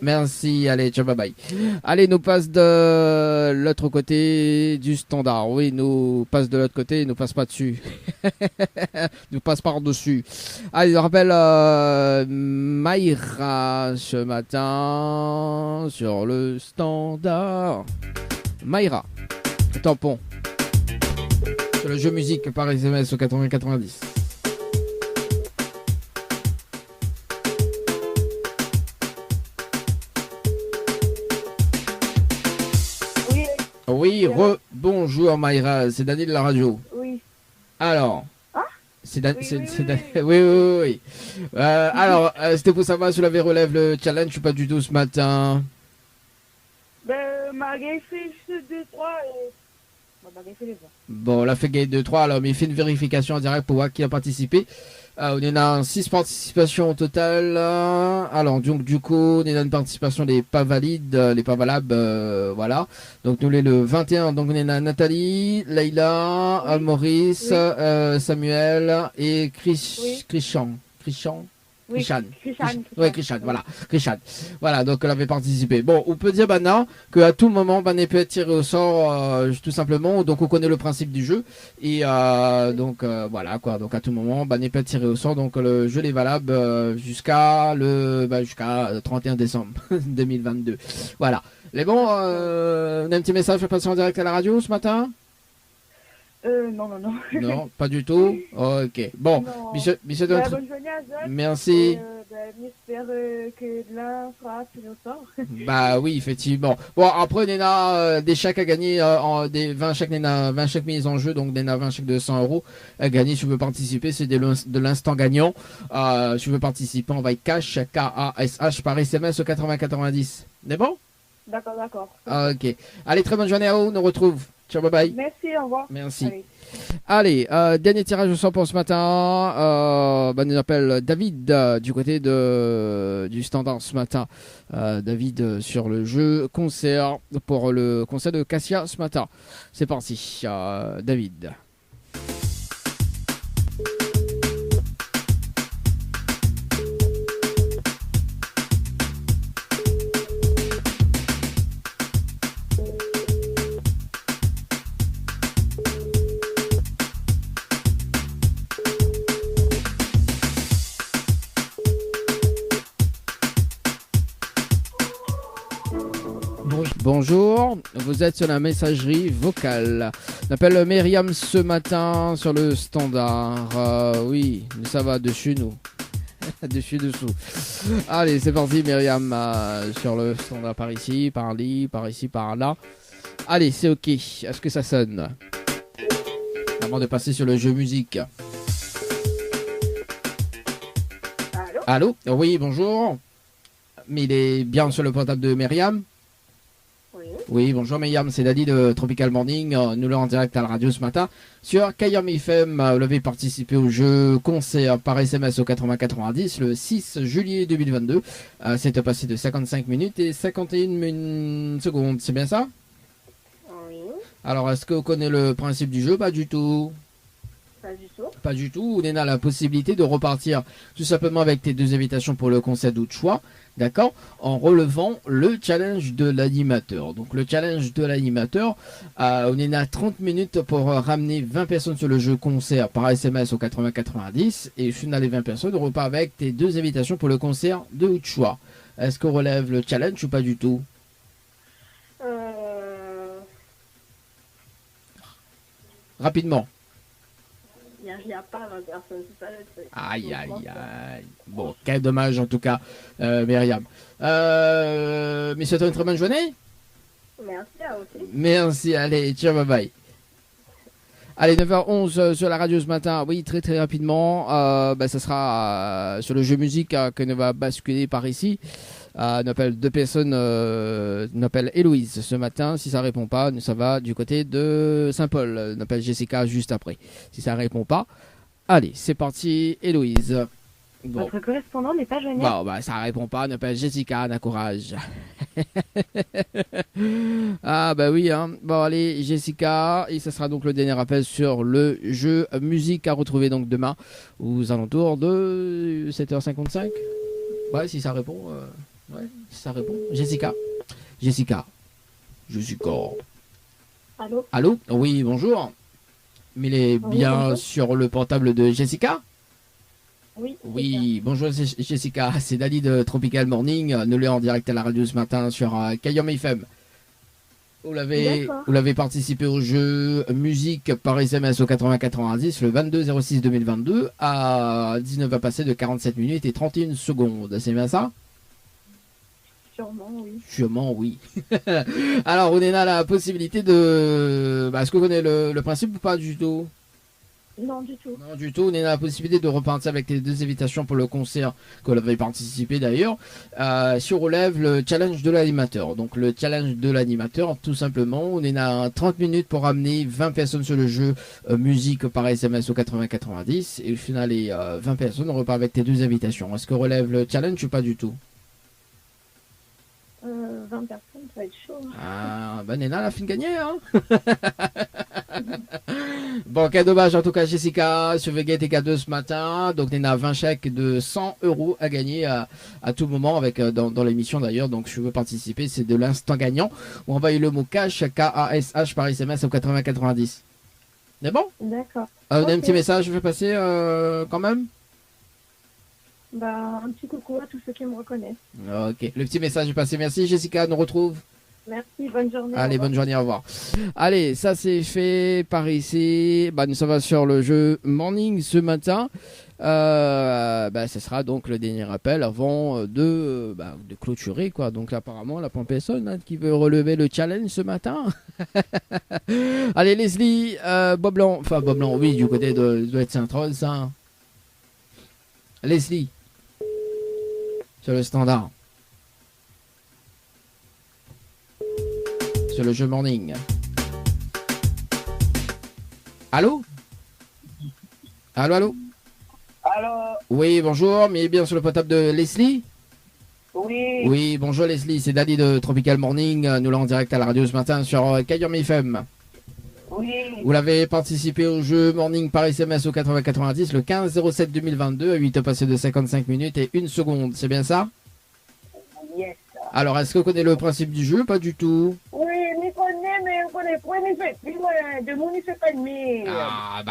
Merci, allez, ciao, bye bye. Allez, nous passe de l'autre côté du standard. Oui, nous passe de l'autre côté, nous passe pas dessus. Nous passe par-dessus. Allez, je rappelle Maïra ce matin sur le standard. Maïra, tampon. Sur le jeu musique par SMS au 8090. Oui, bonjour Maïra, c'est Daniel de la radio. Oui. Alors, c'est oui. Alors, c'était pour savoir si tu l'avais relève le challenge ou pas du tout ce matin. Malgré fait 2-3 et... Bon, on a fait gagner 2-3, alors mais il fait une vérification en direct pour voir qui a participé. On en a 6 participations au total. Alors, donc, du coup, on a une participation des pas valides, les pas valables, voilà. Donc, nous, le 21, donc, on a Nathalie, Leïla, Maurice, Samuel et Christian. Oui, Krishan, voilà. Voilà, donc elle avait participé. Bon, on peut dire maintenant qu'à tout moment, Bané peut être tiré au sort, tout simplement. Donc on connaît le principe du jeu. Et donc voilà quoi. Donc à tout moment, Bané peut être tiré au sort. Donc le jeu est valable jusqu'à 31 décembre 2022. Voilà. Mais bon, on a un petit message à passer en direct à la radio ce matin? Non. Non, pas du tout. Ok. Bon, monsieur bonne journée à Zod. Merci. J'espère que là sera tiré au sort. Bah oui, effectivement. Bon, après, on a des chèques à gagner, des 20 chèques, 20 chèques mis en jeu, donc on a 20 chèques de 100 € à gagner. Si tu veux participer, c'est de l'instant gagnant. Si tu veux participer, on va cash, K-A-S-H par SMS au 8090. C'est bon? D'accord. Ok. Allez, très bonne journée à vous. On nous retrouve. Ciao, bye bye. Merci, au revoir. Merci. Allez, dernier tirage au sort pour ce matin. On appelle David du côté du standard ce matin. David sur le jeu concert pour le concert de Cassia ce matin. C'est parti, David. Bonjour, vous êtes sur la messagerie vocale. On appelle Myriam ce matin sur le standard. Oui, ça va dessus nous. Dessous. Allez, c'est parti Myriam sur le standard par ici, par là. Allez, c'est ok. Est-ce que ça sonne? Avant de passer sur le jeu musique. Allô? Oui, bonjour. Mais il est bien sur le portable de Myriam? Oui, bonjour Myriam, c'est Dadi de Tropical Morning. Nous l'avons en direct à la radio ce matin sur Kayam FM. Vous avez participé au jeu concert par SMS au 8090 le 6 juillet 2022. C'était passé de 55 minutes et 51 secondes, c'est bien ça? Oui. Alors, est-ce que vous connaissez le principe du jeu? Pas du tout. Pas du tout. On a la possibilité de repartir tout simplement avec tes 2 invitations pour le concert de choix. D'accord, en relevant le challenge de l'animateur. Donc le challenge de l'animateur, on est à 30 minutes pour ramener 20 personnes sur le jeu concert par SMS au 8090. Et si on a les 20 personnes, on repart avec tes 2 invitations pour le concert de choix. Est-ce qu'on relève le challenge ou pas du tout? Rapidement. n'y a pas 20 personnes, c'est ça le truc. Aïe, aïe, aïe. Bon, quel dommage en tout cas, Myriam. Mais souhaitons une très bonne journée. Merci à vous aussi. Merci, allez, ciao, bye bye. Allez, 9h11 sur la radio ce matin. Oui, très très rapidement. Ça sera sur le jeu musique que nous va basculer par ici. On appelle deux personnes, on appelle Héloïse ce matin. Si ça répond pas, ça va du côté de Saint-Paul. On appelle Jessica juste après. Si ça répond pas, allez, c'est parti, Héloïse. Bon. Votre correspondant n'est pas joignable. Bon, ça répond pas, on appelle Jessica, on a courage. Ah bah oui, hein. Bon allez, Jessica, et ce sera donc le dernier appel sur le jeu musique à retrouver donc demain aux alentours de 7h55. Ouais, si ça répond, si ça répond. Jessica. Allô. Allô. Oui, bonjour. Mais il est bien bonjour. sur le portable de Jessica. Oui, bonjour Jessica, c'est Dali de Tropical Morning, nous l'est en direct à la radio ce matin sur Kayom FM. Vous l'avez participé au jeu musique par SMS au 80-90 le 22-06-2022 à 19 passé de 47 minutes et 31 secondes, c'est bien ça? Sûrement oui. Alors on est là la possibilité de... est-ce que vous connaissez le principe ou pas du tout? Non, du tout. Non, du tout. On est dans la possibilité de repartir avec les deux invitations pour le concert que l'on avait participé d'ailleurs. Si on relève le challenge de l'animateur. Donc, le challenge de l'animateur, tout simplement, on est à 30 minutes pour amener 20 personnes sur le jeu musique par SMS au 80-90. Et au final, les 20 personnes, on repart avec les deux invitations. Est-ce qu'on relève le challenge ou pas du tout? 20 personnes, ça va être chaud. Ah, Nena, la fin de gagner, hein. Bon, quel dommage en tout cas, Jessica, sur Vegas et K2 ce matin. Donc, Nena a 20 chèques de 100 € à gagner à tout moment avec dans l'émission d'ailleurs. Donc, si tu veux participer, c'est de l'instant gagnant. Ou envoyez le mot cash, K-A-S-H par SMS au 80-90. C'est bon? D'accord. On a un petit message, je vais passer quand même. Un petit coucou à tous ceux qui me reconnaissent. Ok, le petit message est passé. Merci Jessica, on nous retrouve. Merci, bonne journée. Allez, bonne journée, au revoir. Allez, ça c'est fait par ici. Nous sommes sur le jeu Morning ce matin. Ce sera donc le dernier appel avant de clôturer, quoi. Donc apparemment, la personne qui veut relever le challenge ce matin. Allez, Leslie, Bob Blanc, oui, du côté de Saint-Troll, ça. Leslie, sur le standard. Sur le jeu Morning. Allô? Allô? Oui, bonjour, mais bien sur le portable de Leslie? Oui, bonjour Leslie, c'est Daddy de Tropical Morning, nous l'avons en direct à la radio ce matin sur Kayom FM. Oui. Vous l'avez participé au jeu Morning par SMS au 80-90 le 15-07-2022 à 8 passé de 55 minutes et 1 seconde, c'est bien ça? Yes. Alors, est-ce que vous connaissez le principe du jeu? Pas du tout. Oui, je connais, mais je connais pas, de mon il fait pas de mire. Ah,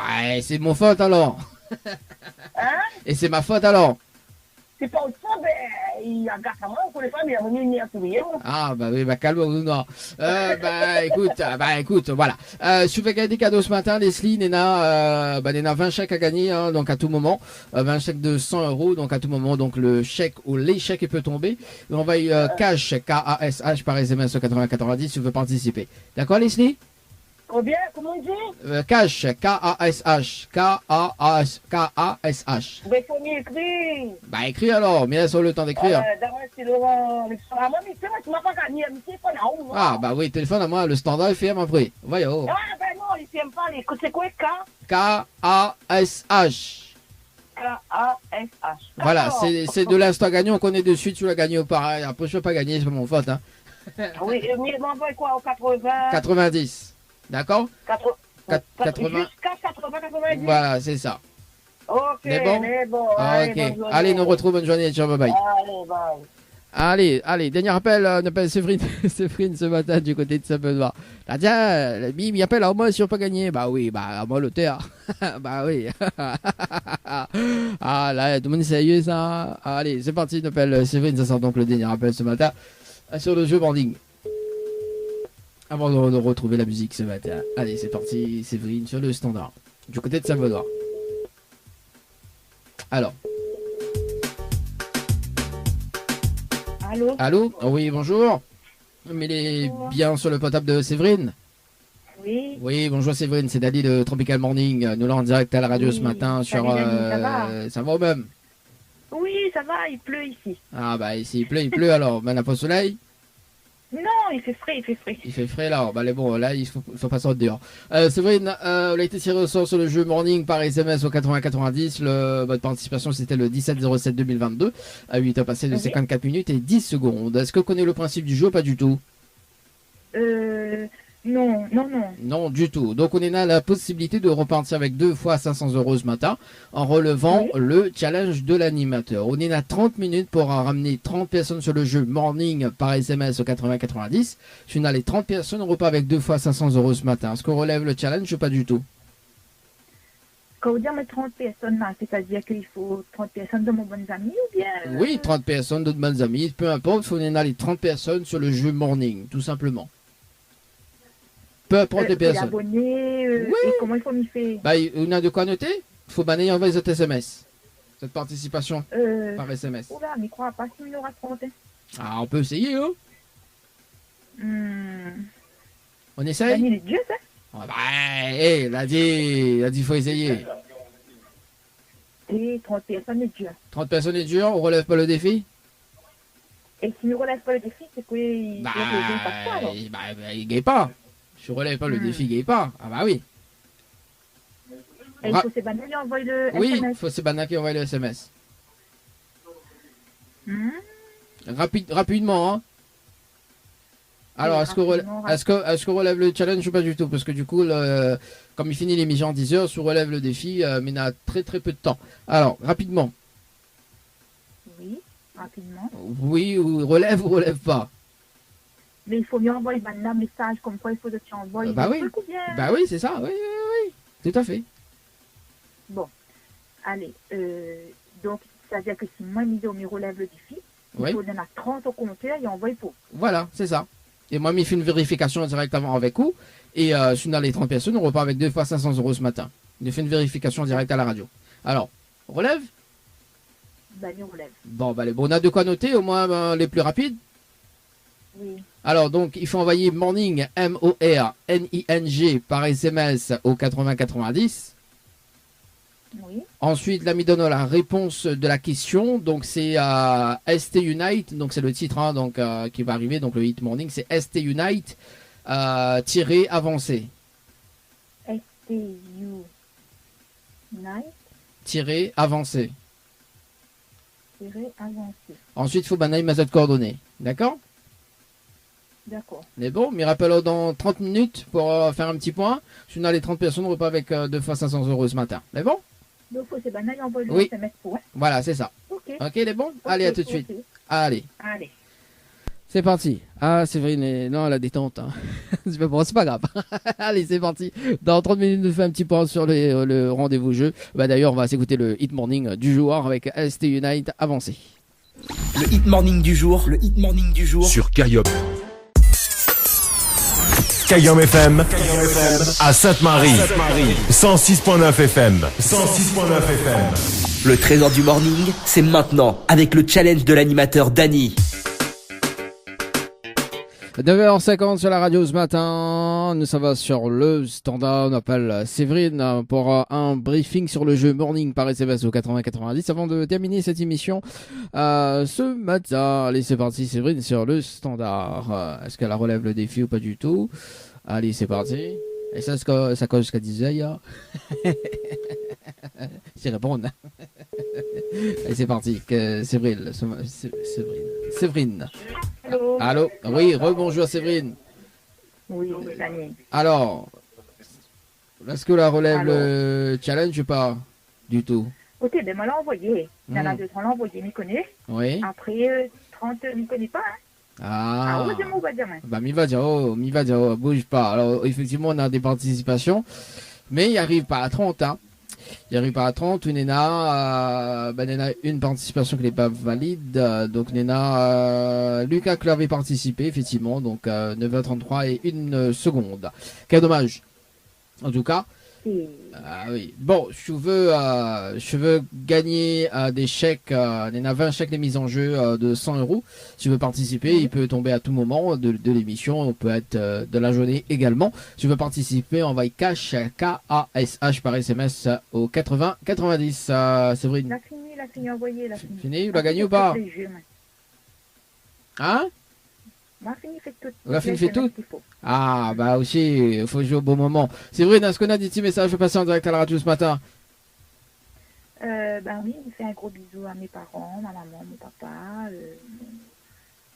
c'est mon faute alors. Hein? Et c'est ma faute alors. C'est pas autre chose, il y a gars à moi, on connaît pas, mais il y a mon il y a tout. Ah, oui, calme-vous, non. Écoute, voilà. Si vous faites gagner des cadeaux ce matin, Leslie, Nena, 20 chèques à gagner, hein, donc à tout moment. 20 chèques de 100 €, donc à tout moment, donc le chèque ou les chèques peut tomber. Et on va cash, K-A-S-H par SMS au 80-90 si vous voulez participer. D'accord, Leslie? Combien? Comment on dit? Cash, K-A-S-H. K-A-S-H. Mais faut m'y écrire. Écris alors, mais laisse le temps d'écrire. D'abord, c'est Laurent. Moi, mais c'est moi qui m'as pas gagné. Mais c'est pas là où. Ah, oui, téléphone à moi, le standard FM après. Voyons. Ah, non, il s'aime pas. C'est quoi, K? K-A-S-H. K-A-S-H. Voilà, c'est de l'instant gagnant, on connaît de suite, tu l'as gagné au pareil. Après, je ne peux pas gagner, c'est pas mon faute. Hein. Oui, mais m'envoie quoi, au 80? 90. D'accord? 80. 80. Jusqu'à 80, 90. Voilà, c'est ça. Ok, c'est bon? Allez, nous retrouvons, bonne journée, ciao, bye bye. Allez, bye. Allez, dernier appel, on appelle Séverine ce matin du côté de Saint-Benoît. Là, tiens, Bim, il appelle à moi si on peut gagner. Oui, à moi l'auteur. Oui. Ah là, tout le monde est sérieux ça. Allez, c'est parti, on appelle Séverine, ça sort donc le dernier appel ce matin sur le jeu Morning. Avant de retrouver la musique ce matin. Allez, c'est parti, Séverine, sur le standard. Du côté de Saint-Benoît. Alors. Allô? Allô? Oui, bonjour. Mais il est bien sur le potable de Séverine? Oui. Oui, bonjour Séverine, c'est Dali de Tropical Morning. Nous l'en direct à la radio ce matin sur... Salut, Dali, ça va? Ça va ou même? Oui, ça va, il pleut ici. Ah bah ici il pleut alors. Ben, n'a pas de soleil? Non, il fait frais, il fait frais. Il fait frais là. Bah les bon, là il faut pas sortir dehors. Séverine, on a été tiré au sort sur le jeu Morning par SMS au 80-90. Votre participation c'était le 17-07-2022 à 8 heures passées de 54 minutes et 10 secondes. Est-ce que vous connaissez le principe du jeu ou pas du tout? Non. Non, du tout. Donc on a la possibilité de repartir avec 2 fois 500 € ce matin en relevant le challenge de l'animateur. On est à 30 minutes pour ramener 30 personnes sur le jeu Morning par SMS au 80-90. Si on a les 30 personnes, on repart avec 2 fois 500 € ce matin. Est-ce qu'on relève le challenge ou pas du tout? Quand vous dites 30 personnes là, c'est-à-dire qu'il faut 30 personnes de mon bonnes amis ou bien... Oui, 30 personnes de bonnes amies, peu importe, on a les 30 personnes sur le jeu Morning, tout simplement. Peu importe les personnes. Abonner, oui. Et comment il faut m'y faire? Bah, on a de quoi noter. Il faut banner envoyer cette SMS. Cette participation par SMS. Oula, mais crois pas qu'il me raconte. Ah, on peut essayer, hein. On essaye? Il est Dieu, ça? Oh, bah, il a dit faut essayer. Et 30 personnes est dur. 30 personnes est dur, on relève pas le défi? Et s'il ne relève pas le défi, c'est qu'il bah, pas quoi, alors? Il gagne pas. Je relève pas le défi, il gagne pas. Ah bah oui. Et il faut ces bananes qui envoient le SMS. Oui, il faut ces bananes qui envoient le SMS. Rapidement, hein. Alors, est-ce qu'on relève le challenge ou pas du tout? Parce que du coup, comme il finit l'émission en 10 heures, si on relève le défi, mais il a très très peu de temps. Alors, rapidement. Oui, rapidement. Oui, ou relève pas. Mais il faut mieux envoyer un message comme quoi il faut que tu envoies. Bah oui, bah oui, c'est ça, oui, tout à fait. Bon, allez, donc, c'est-à-dire que si moi, Mido me relève le défi, il faut donner 30 au compteur et envoyer pour. Voilà, c'est ça. Et moi, il fait une vérification directement avec vous. Et si on a les 30 personnes, on repart avec 2 fois 500 € ce matin. Il fait une vérification directe à la radio. Alors, relève? Bah, il relève. Bon, bah, on a de quoi noter, au moins les plus rapides. Oui. Alors, donc, il faut envoyer Morning, M-O-R-N-I-N-G, par SMS au 80-90. Oui. Ensuite, l'ami donne la réponse de la question. Donc, c'est ST Unite. Donc, c'est le titre donc, qui va arriver. Donc, le Hit Morning, c'est ST Unite tiré avancé. ST Unite tiré avancé. Tiré avancé. Ensuite, il faut banner ma de coordonnées. D'accord? D'accord. Mais bon, me rappelle dans 30 minutes pour faire un petit point. Si on a les 30 personnes, on repart avec 2 fois 500 € ce matin. Mais bon? Donc, c'est banal, envoie le SMS pour. Hein? Voilà, c'est ça. Ok, les bons? Allez, à tout de suite. Allez. C'est parti. Ah, Séverine, non, la détente. Hein. Bon, c'est pas grave. Allez, c'est parti. Dans 30 minutes, nous fait un petit point sur le rendez-vous jeu. Bah, d'ailleurs, on va s'écouter le Hit Morning du jour avec ST Unite avancé. Le Hit Morning du jour. Le Hit Morning du jour. Sur Kayom. Kayom FM à Sainte-Marie. 106.9 FM. 106.9 FM. Le trésor du morning, c'est maintenant avec le challenge de l'animateur Dany. 9h50 sur la radio ce matin, nous ça va sur le standard, on appelle Séverine pour un briefing sur le jeu Morning par SMS au 80-90 avant de terminer cette émission ce matin. Allez, c'est parti Séverine sur le standard. Est-ce qu'elle relève le défi ou pas du tout? Allez, c'est parti. Et ça cause jusqu'à 10h. C'est répondre. Allez, c'est parti. Séverine. Allô. Oui, rebonjour Séverine. Oui, Dany. Alors, est-ce que la relève le challenge ou pas du tout? Ok, ben moi l'a envoyé. Il y en a 2 ans, l'a envoyé, m'y connaît. Oui. Après 30, m'y connaît pas. Hein. Ah. Ah, on va dire. Bah, m'y va dire, bouge pas. Alors, effectivement, on a des participations, mais il n'arrive pas à 30, hein. Il n'arrive pas à 30, ou Nena, une participation qui n'est pas valide. Donc Nena, Lucas qui avait participé, effectivement. Donc 9h33 et 1 seconde. Quel dommage. En tout cas, c'est... Ah oui. Bon, je veux gagner des chèques, il y en a 20 chèques de mise en jeu de 100 €. Si tu veux participer, il peut tomber à tout moment de l'émission, on peut être de la journée également. Si tu veux participer, envoie cash, KASH par SMS au 80 90. Séverine. La fini, envoyé, la fini. Fini, tu l'as gagné ou pas? Hein? La fini fait tout. La fini fait tout? Ah, bah aussi, il faut jouer au bon moment. C'est vrai, est-ce qu'on a des petits messages passés en direct à la radio ce matin? Ben oui, je fais un gros bisou à mes parents, ma maman, mon papa,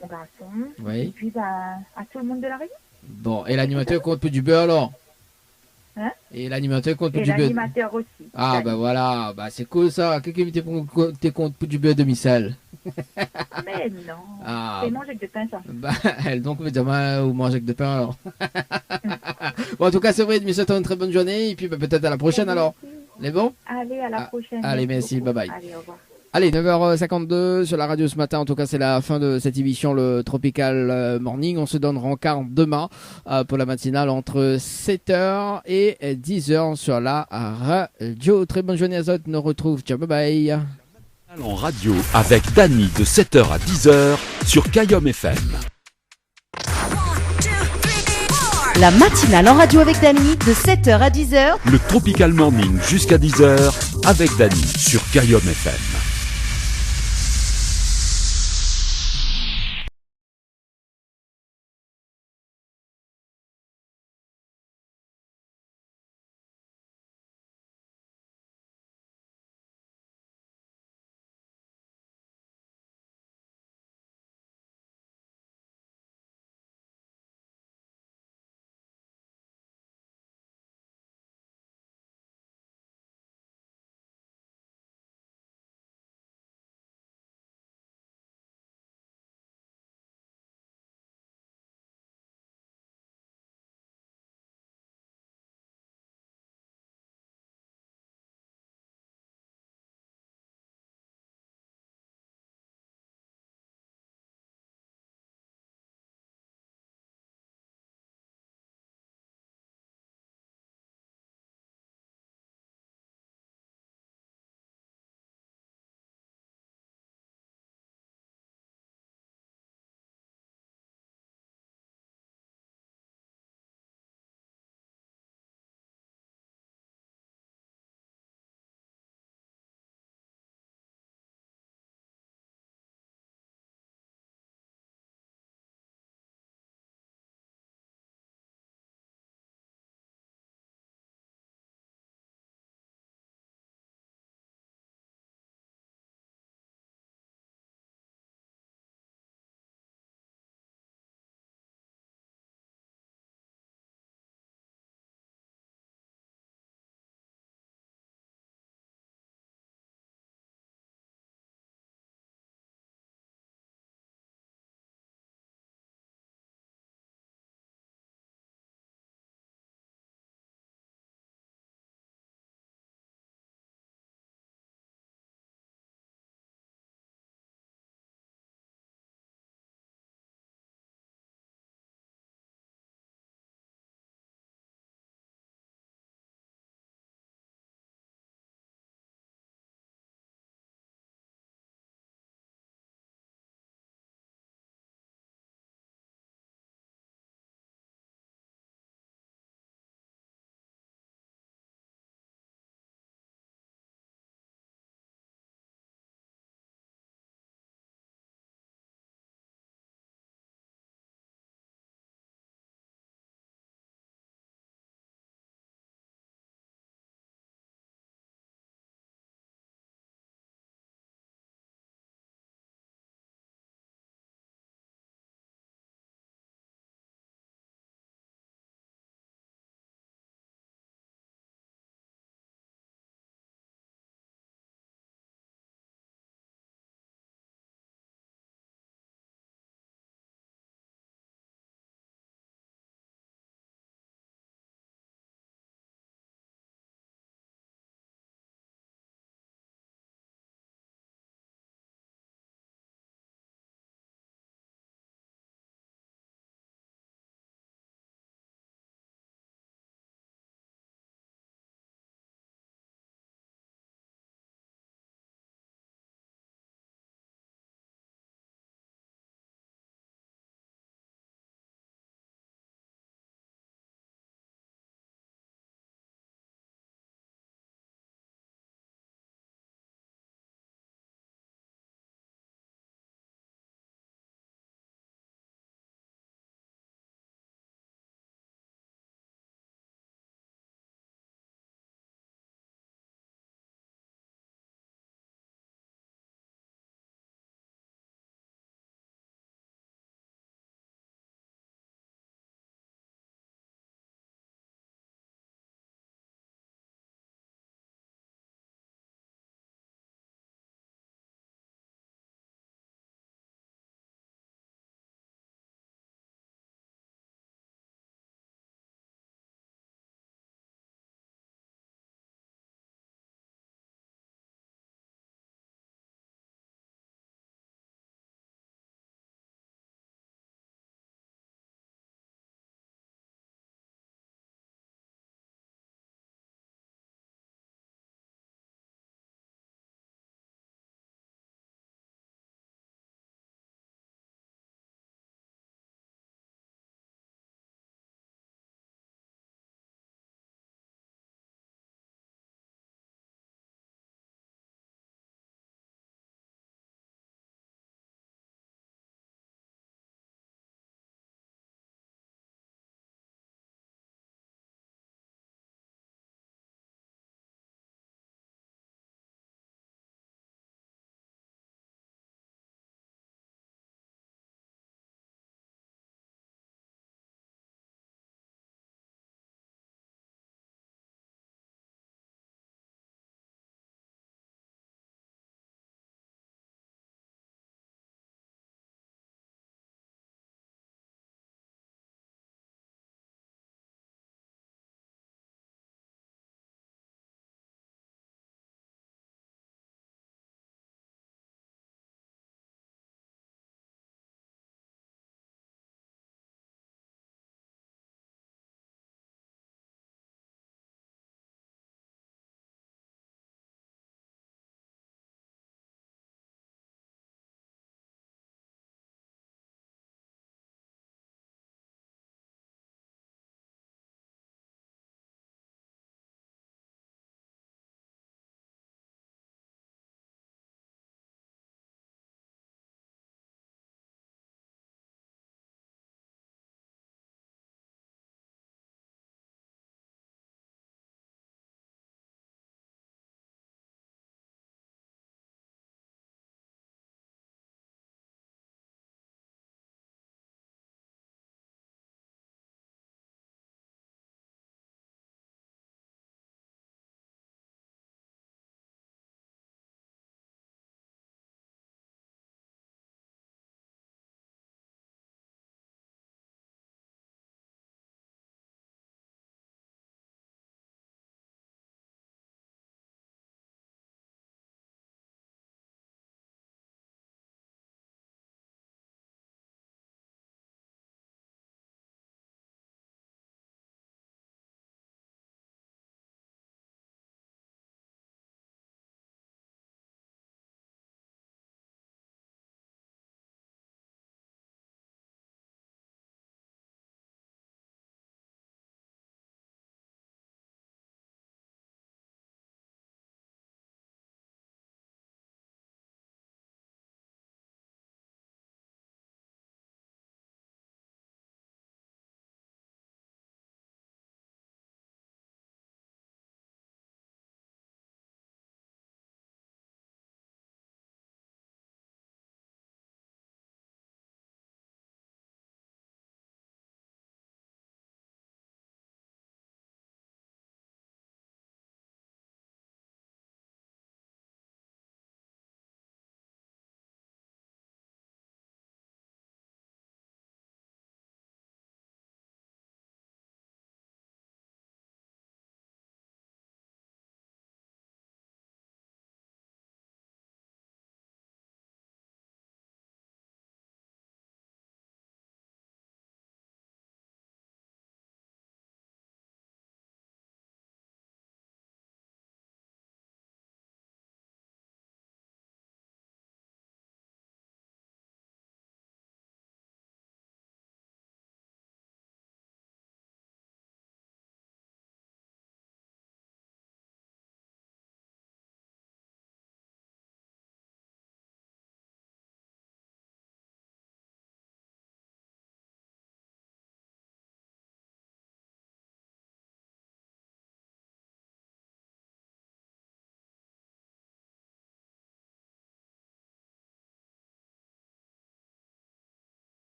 mon garçon. Oui. Et puis à tout le monde de la région. Bon, et l'animateur compte pour du beurre alors? Hein? Et l'animateur compte pour et du beurre? L'animateur aussi. Ah, bah voilà, bah c'est cool ça. Quelqu'un te compte pour du beurre demi-sel? Mais non, ah, c'est manger de pain ça. Bah, donc demain ou manger de pain alors. Bon, en tout cas, c'est vrai, je me souhaite une très bonne journée et puis bah, peut-être à la prochaine alors. Les bons? Allez, à la prochaine. Allez, merci, bye bye. Allez, au revoir. Allez, 9h52 sur la radio ce matin. En tout cas, c'est la fin de cette émission, le Tropical Morning. On se donne rencard demain pour la matinale entre 7h et 10h sur la radio. Très bonne journée à tous. Nous retrouve. Ciao, bye bye. En radio avec Dany de 7h à 10h sur Kayom FM. La matinale en radio avec Dany de 7h à 10h. Le Tropical Morning jusqu'à 10h avec Dany sur Kayom FM.